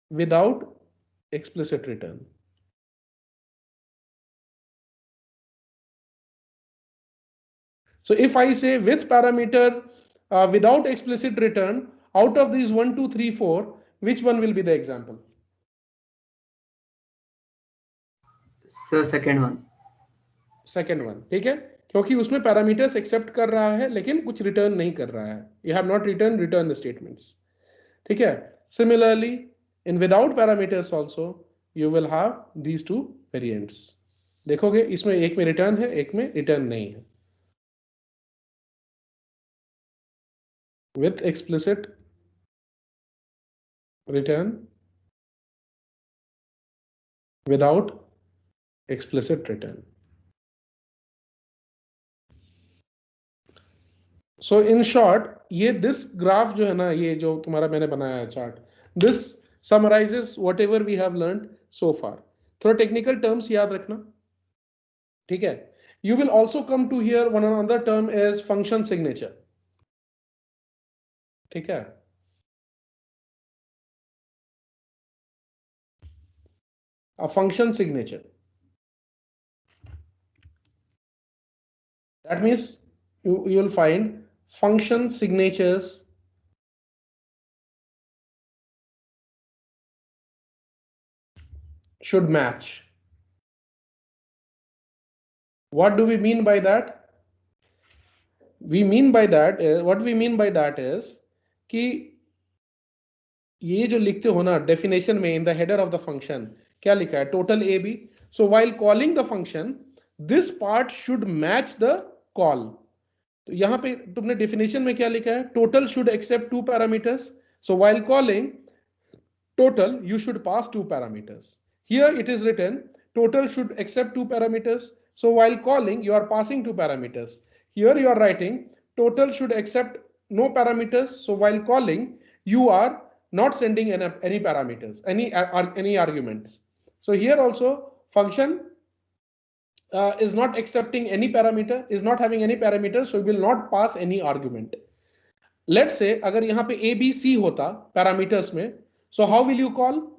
Without explicit return. So if I say with parameter without explicit return, out of these 1, 2, 3, 4, which one will be the example? So second one. Second one. ठीक है? क्योंकि उसमें parameters accept कर रहा है लेकिन कुछ return नहीं कर रहा है. You have not returned return statements. ठीक है? Similarly, in without parameters also, you will have these two variants. देखोगे इसमें एक में return है, एक में return नहीं है. With explicit return, without explicit return. So in short, ये this graph जो है ना, ये जो तुम्हारा मैंने बनाया है chart, this summarizes whatever we have learned so far. थोड़ा technical terms याद रखना, ठीक है? You will also come to hear one another term is function signature. ठीक है? A function signature. That means you will find function signatures should match. What do we mean by that? What we mean by that is कि ये जो लिखते हो ना definition में in the header of the function क्या लिखा है? Total AB. So while calling the function, this part should match the call. तो यहाँ पे तुमने definition में क्या लिखा है? Total should accept two parameters. So while calling total, you should pass two parameters. Here it is written total should accept two parameters. So while calling, you are passing two parameters. Here you are writing total should accept no parameters. So while calling, you are not sending any parameters, any arguments. So here also function is not accepting any parameter, is not having any parameter, so will not pass any argument. Let's say अगर यहाँ पे A, B, C होता parameters में, so how will you call?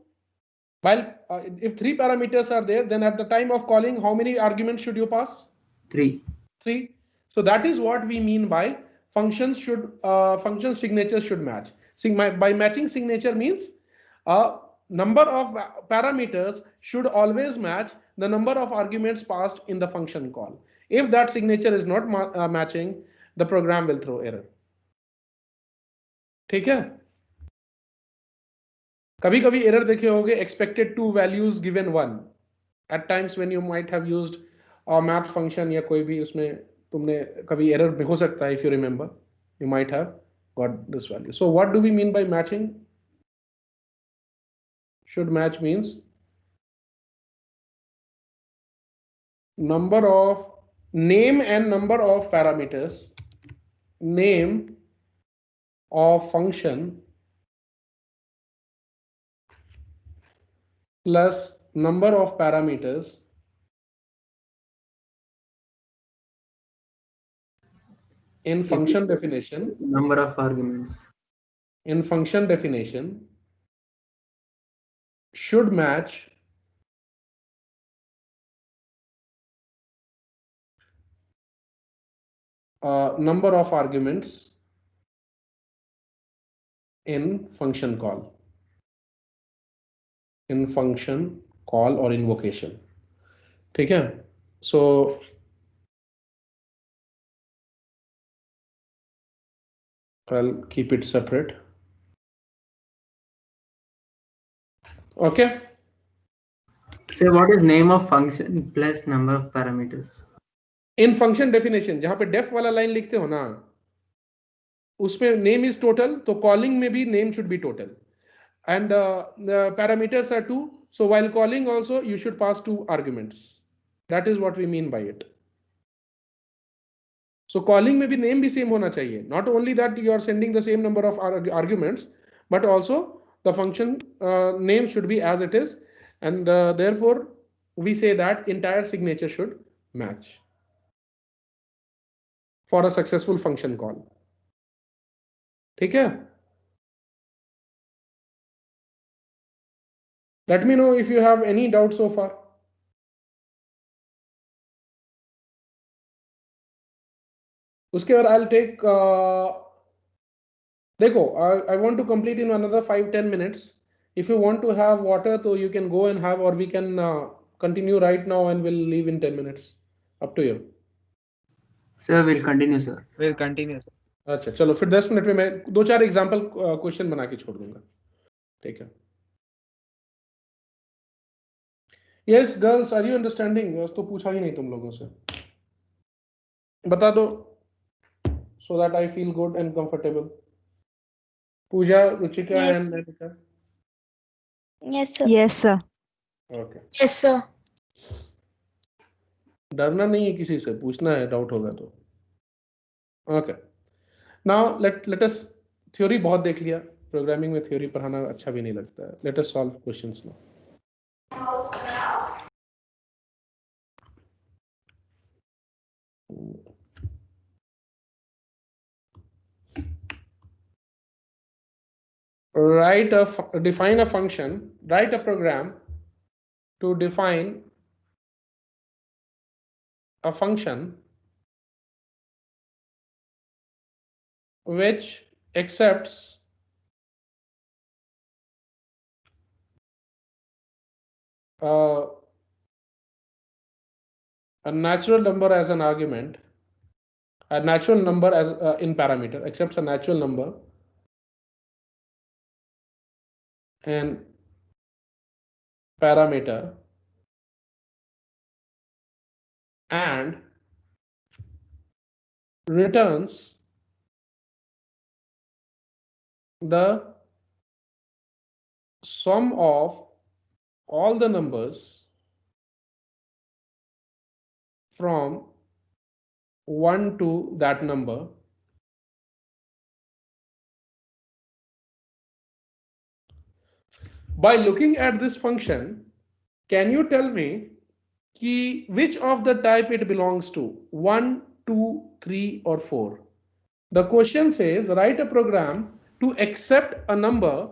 While if three parameters are there, then at the time of calling, how many arguments should you pass? 3. 3. So that is what we mean by function signatures should match. By matching signature means number of parameters should always match the number of arguments passed in the function call. If that signature is not matching, the program will throw error. ठीक है? कभी कभी error देखे होगे expected two values given 1. At times when you might have used a mapped function या कोई भी उसमें तुमने कभी error हो सकता है, if you remember, you might have got this value. So what do we mean by matching? should match means number of name and number of parameters, name of function plus number of parameters in function definition. Number of arguments. In function definition should match number of arguments in function call. In function call or invocation. ठीक है? So I'll keep it separate. Okay. So what is name of function plus number of parameters? In function definition जहाँ पे def वाला line लिखते हो ना, उसमें name is total, तो calling में भी name should be total, and the parameters are 2. So while calling also you should pass 2 arguments. That is what we mean by it. So calling में भी name भी same होना चाहिए. Not only that you are sending the same number of arguments, but also the function name should be as it is, and therefore we say that entire signature should match for a successful function call. ठीक है? Let me know if you have any doubt so far. उसके बाद I'll take देखो, I want to complete in another 5-10 minutes. If you want to have water, so you can go and have, or we can continue right now and we'll leave in 10 minutes. Up to you. Sir, we'll continue, sir. We'll continue, sir. अच्छा चलो फिर 10 minute में मैं 2-4 example question बना के छोड़ दूंगा. ठीक है. Yes, girls, are you understanding? तो पूछा ही नहीं तुम लोगों से. बता दो, so that I feel good and comfortable. Pooja, Ruchika, Yes. and Nandita. Yes, sir. Yes, sir. Okay. Yes, sir. डरना नहीं है किसी से, पूछना है डाउट होगा तो. Okay. Now let us theory बहुत देख लिया. प्रोग्रामिंग में थ्योरी पढ़ाना अच्छा भी नहीं लगता है. Let us solve questions now. Define a function, write a program to define a function which accepts a natural number as an argument, a natural number as in parameter, accepts a natural number and parameter and returns the sum of all the numbers from 1 to that number by looking at this function. Can you tell me which of the type it belongs to, 1, 2, 3 or 4? The question says write a program to accept a number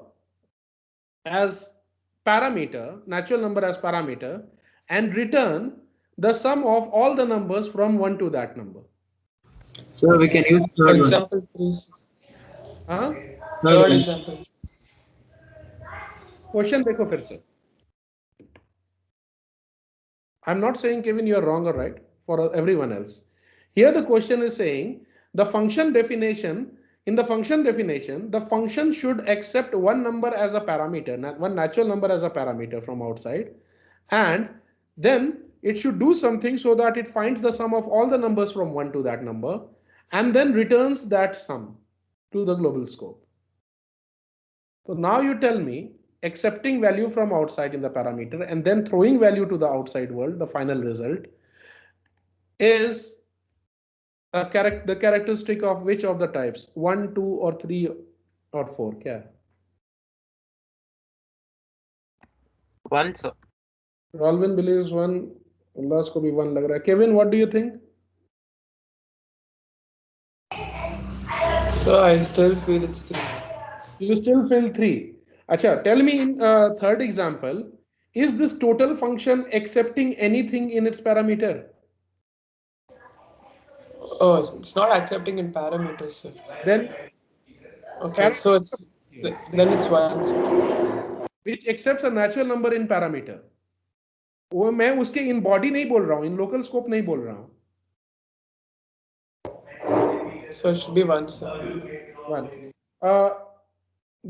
as parameter, natural number as parameter, and return the sum of all the numbers from 1 to that number. So we can use third one. Example 3. हाँ? Third example. Question देखो फिर से. I'm not saying Kevin you are wrong or right for everyone else. Here the question is saying the function definition. In the function definition, the function should accept one number as a parameter, one natural number as a parameter from outside, and then it should do something so that it finds the sum of all the numbers from 1 to that number and then returns that sum to the global scope. So now you tell me accepting value from outside in the parameter and then throwing value to the outside world, the final result is the characteristic of which of the types? 1, 2 or 3 or 4? क्या है? 1, sir. Rolvin believes 1. Ullas को भी 1 लग रहा है. Kevin, what do you think? So I still feel it's 3. You still feel 3. Acha, tell me in third example, is this total function accepting anything in its parameter? Oh, it's not accepting in parameters, sir. Then Okay, so it's then it's 1. which accepts a natural number in parameter. वो मैं उसके in body नहीं बोल रहा हूँ, in local scope नहीं बोल रहा हूँ. So it should be 1, sir. 1.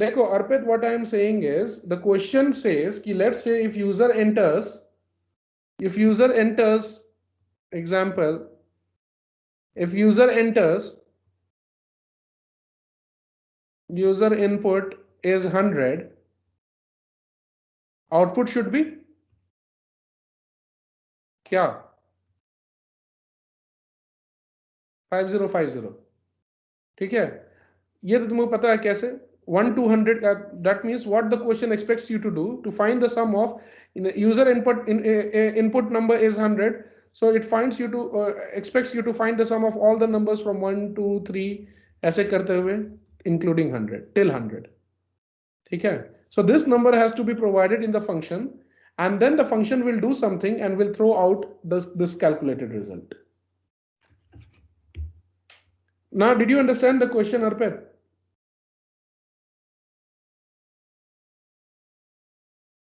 देखो Arpit, what I am saying is the question says कि let's say if user enters example, if user enters user input is 100, output should be क्या 5050. ठीक है, ये तो तुम्हें पता है कैसे 1 to 100. That means what the question expects you to do to find the sum of user input number is 100, so it finds you to expects you to find the sum of all the numbers from 1 2 3 ऐसे करते हुए including 100 till 100. ठीक है, so this number has to be provided in the function and then the function will do something and will throw out this calculated result. Now did you understand the question, Arpit?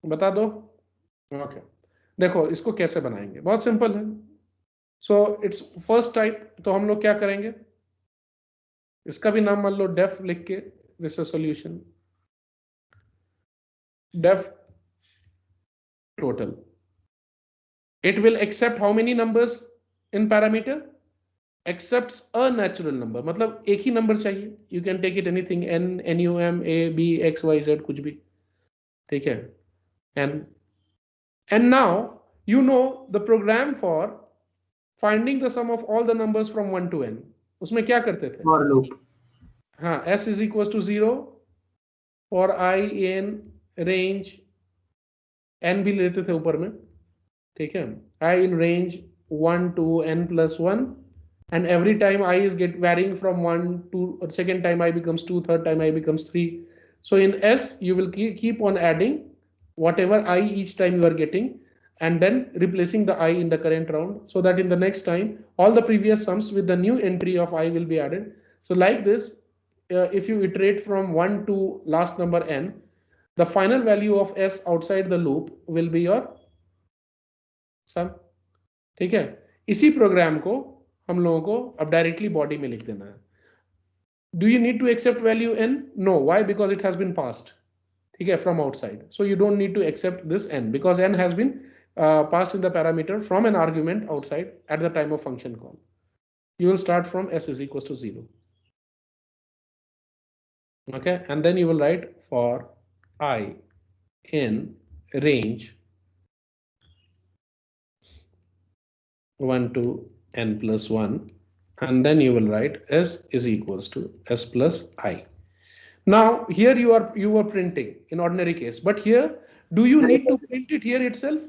बता दो. Okay, देखो इसको कैसे बनाएंगे, बहुत simple है. So it's first type. तो हम लोग क्या करेंगे, इसका भी नाम मान लो डेफ लिख के, this is solution def total. It will accept how many numbers in parameter? Accepts a natural number, मतलब एक ही नंबर चाहिए. You can take it anything, n, num, a, b, x, y, z, कुछ भी. ठीक है, and now you know the program for finding the sum of all the numbers from 1 to n. उसमें क्या करते थे? For loop. हाँ, s is equals to 0 for I in range n भी लेते थे ऊपर में. ठीक है, I in range 1 to n plus 1, and every time I is get varying from 1 to, or second time I becomes 2, third time I becomes 3. So in s you will keep on adding whatever I each time you are getting and then replacing the I in the current round, so that in the next time all the previous sums with the new entry of I will be added. So like this, if you iterate from 1 to last number n, the final value of s outside the loop will be your sum. ठीक है, इसी programme को हम लोगों को अब directly body में लिख देना है. Do you need to accept value n? No. Why? Because it has been passed. ठीक है, from outside. So you don't need to accept this n because n has been passed in the parameter from an argument outside at the time of function call. You will start from s is equals to 0. Okay, and then you will write for I in range 1 to n plus 1, and then you will write s is equals to s plus I. Now here you are printing in ordinary case, but here do you need to print it here itself?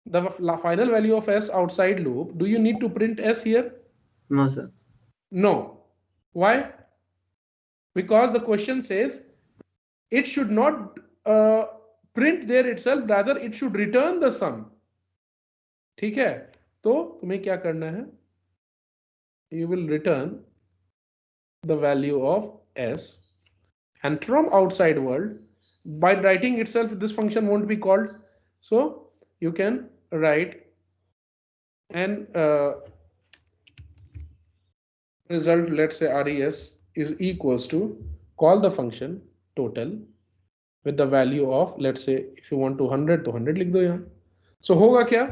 The final value of s outside loop, do you need to print s here? No, sir. No. Why? Because the question says it should not print there itself, rather it should return the sum. ठीक है, तो तुम्हें क्या करना है, you will return the value of s, and from outside world, by writing itself this function won't be called, so you can write and result, let's say res is equals to, call the function total with the value of, let's say if you want to 100 तो 100 लिख दो यहाँ. So होगा क्या,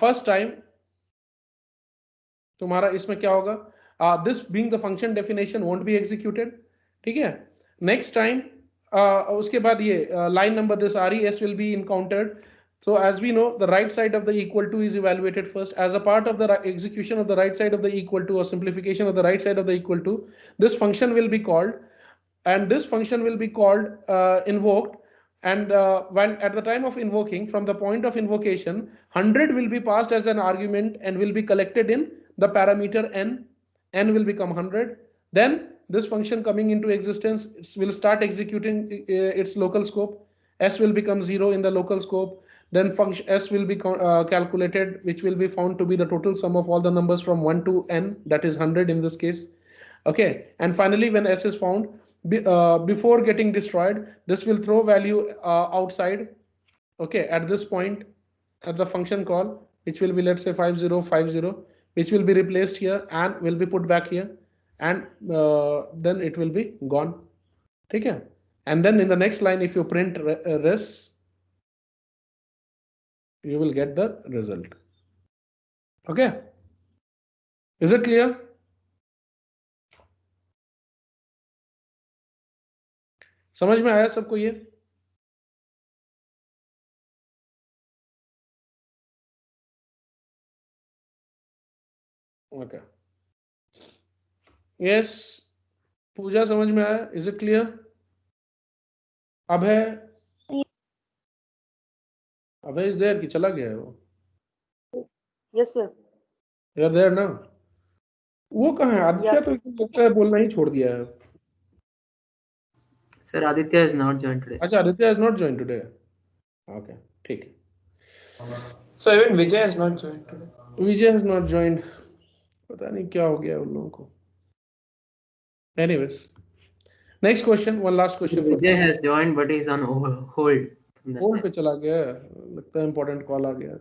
first time तुम्हारा इसमें क्या होगा, this being the function definition won't be executed. ठीक है. Next time उसके बाद ये line number this res will be encountered. So as we know, the right side of the equal to is evaluated first. As a part of the execution of the right side of the equal to, or simplification of the right side of the equal to, this function will be called, and this function will be called invoked. And while at the time of invoking, from the point of invocation, 100 will be passed as an argument and will be collected in the parameter n. N will become 100. Then this function coming into existence, it will start executing its local scope. S will become 0 in the local scope. Then function S will be calculated, which will be found to be the total sum of all the numbers from 1 to n, that is 100 in this case. Okay, and finally when S is found, before getting destroyed, this will throw value outside. Okay, at this point, at the function call, which will be, let's say 5050, which will be replaced here and will be put back here, and then it will be gone. Okay, and then in the next line, if you print res, you will get the result. Okay, is it clear? समझ में आया सबको ये? Okay. Yes, पूजा समझ में आया? Is it clear? Abhay? Abhay is there कि चला गया है वो? Yes, sir. You are there now? वो कहाँ है? आदित्य Yes. तो लगता है बोलना ही छोड़ दिया है. Sir, Aditya is not joined today. अच्छा, Aditya has not joined today. Okay, ठीक है. So even Vijay has not joined today. Vijay has not joined. पता नहीं क्या हो गया उन लोगों को. Anyways, next question, one last question. Vijay has joined, but he's on hold. Hold पे चला गया है. लगता है important call आ गया है.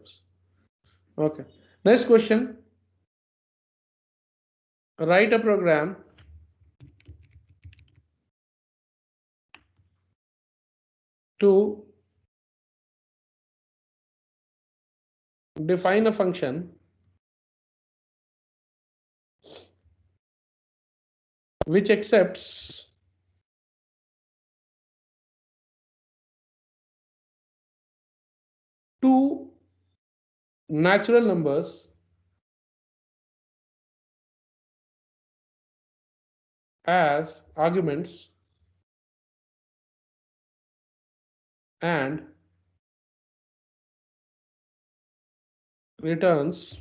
Okay. Next question. Write a program to define a function which accepts two natural numbers as arguments and returns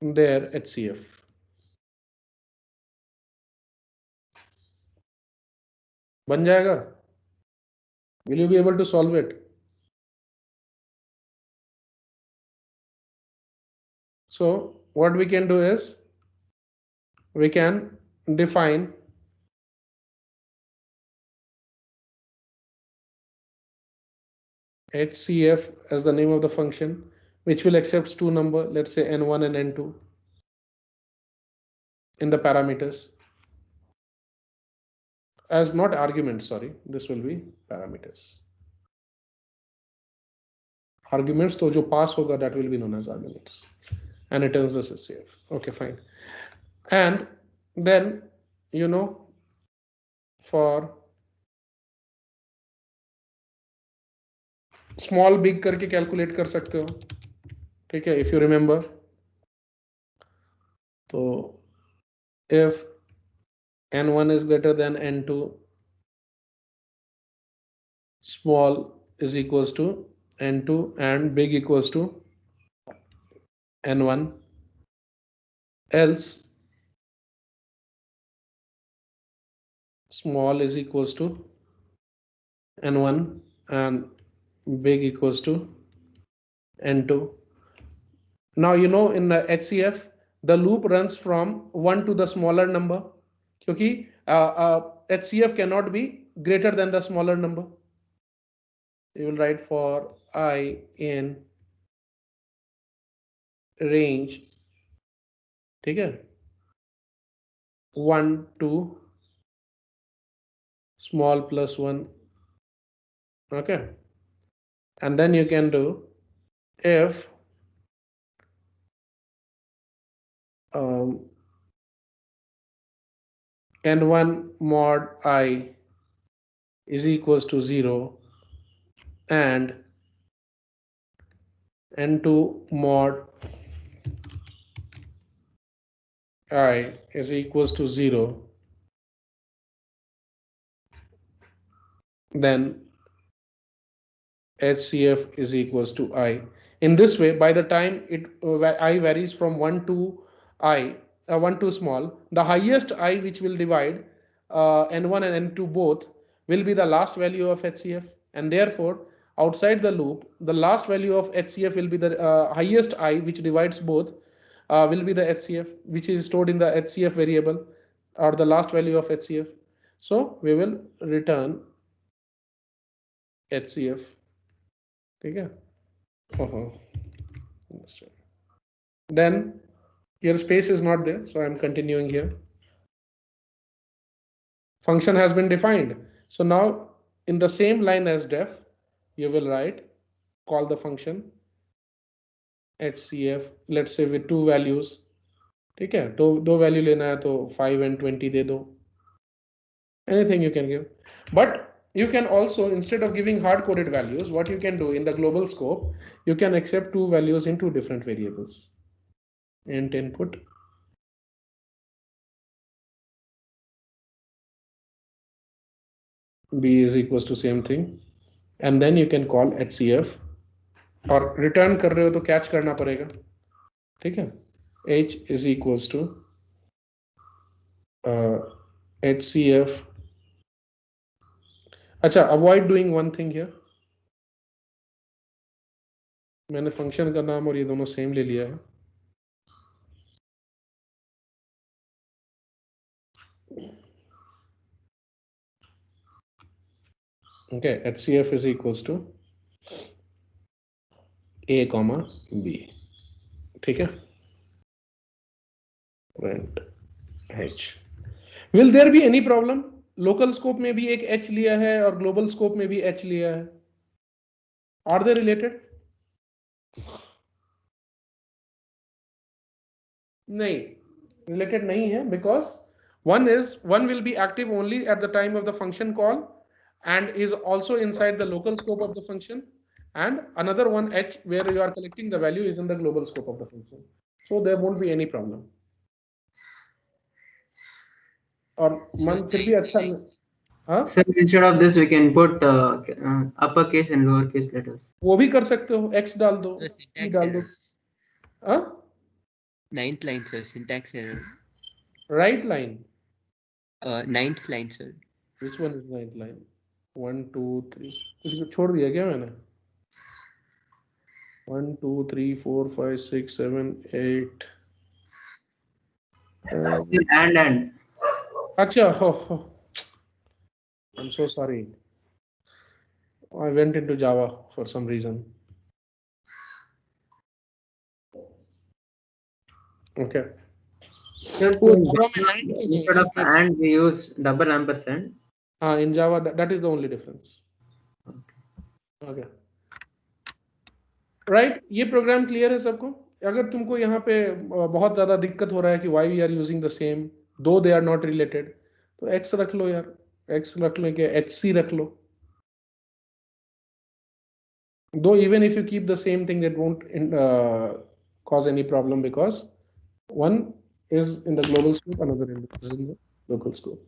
their HCF. बन जाएगा? Will you be able to solve it? So what we can do is we can define HCF as the name of the function, which will accept two number, let's say n1 and n2 in the parameters as not arguments. Sorry, this will be parameters. Arguments तो जो pass होगा, that will be known as arguments, and returns the HCF. Okay, fine. And then you know, for small big करके calculate कर सकते हो. ठीक है, if you remember. तो if n1 is greater than n2, small is equals to n2 and big equals to n1, else small is equals to n1 and big equals to n2. Now you know in the HCF the loop runs from 1 to the smaller number, क्योंकि HCF cannot be greater than the smaller number. You will write for I in range, ठीक है, 1 to small plus 1. Okay, and then you can do if n1 mod I is equals to 0 and n2 mod I is equals to 0, then HCF is equals to I. In this way, by the time I varies from 1 to I, 1 to small, the highest I which will divide N1 and N2 both will be the last value of HCF, and therefore outside the loop, the last value of HCF will be the highest I which divides both will be the HCF, which is stored in the HCF variable, or the last value of HCF. So we will return HCF. Okay. Then your space is not there, so I'm continuing here. Function has been defined. So now in the same line as def, you will write, call the function HCF, let's say with two values. ठीक है, दो value लेना है तो 5 and 20 दे दो. Anything you can give. But you can also, instead of giving hard-coded values, what you can do in the global scope, you can accept two values in two different variables. Int input b is equals to same thing, and then you can call HCF, और return कर रहे हो तो catch करना पड़ेगा, ठीक है? H is equals to HCF. अच्छा, avoid doing one thing here. मैंने function का नाम और ये दोनों same ले लिया है. Okay, HCF is equals to A comma B. ठीक है? Print H. Will there be any problem? Local scope में भी एक H लिया है और global scope में भी H लिया है. Are they related? नहीं, related नहीं है, because one will be active only at the time of the function call and is also inside the local scope of the function, and another one H where you are collecting the value is in the global scope of the function. So there won't be any problem. और मन फिर भी अच्छा नहीं. हाँ? So instead of this, we can put uppercase and lowercase letters. वो भी कर सकते हो, X डाल दो, E डाल दो. हाँ? Ninth line, sir. Syntax error. Right line. Ninth line, sir. Which one is ninth line? 1, 2, 3. कुछ छोड़ दिया क्या मैंने? 1, 2, 3, 4, 5, 6, 7, 8. And. अच्छा, I'm so sorry. I went into Java for some reason. Okay. Instead of and, we use double ampersand. In Java, that is the only difference. Okay. Right? ये programme clear है सबको? अगर तुमको यहाँ पे बहुत ज्यादा दिक्कत हो रहा है कि why we are using the same, though they are not related, तो X रख लो यार, X रख लो कि HC रख लो. Though even if you keep the same thing, that won't cause any problem, because one is in the global scope, another is in the local scope.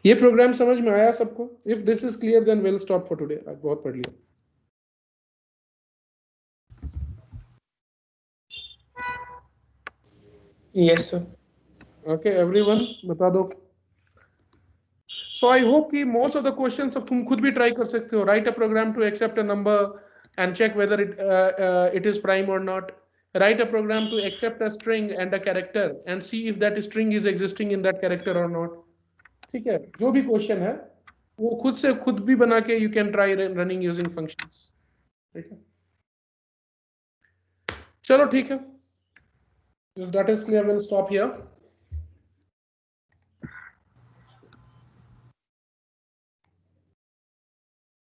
ये programme समझ में आया सबको? If this is clear, then we'll stop for today. आज बहुत पढ़ लिया. Yes, sir. Okay, everyone, बता दो. So I hope कि most of the questions अब तुम खुद भी try कर सकते हो. Write a program to accept a number and check whether it is prime or not. Write a program to accept a string and a character and see if that string is existing in that character or not. ठीक है, जो भी question है वो खुद से खुद भी बना के you can try running using functions. ठीक है, चलो ठीक है. If that is clear, we'll stop here.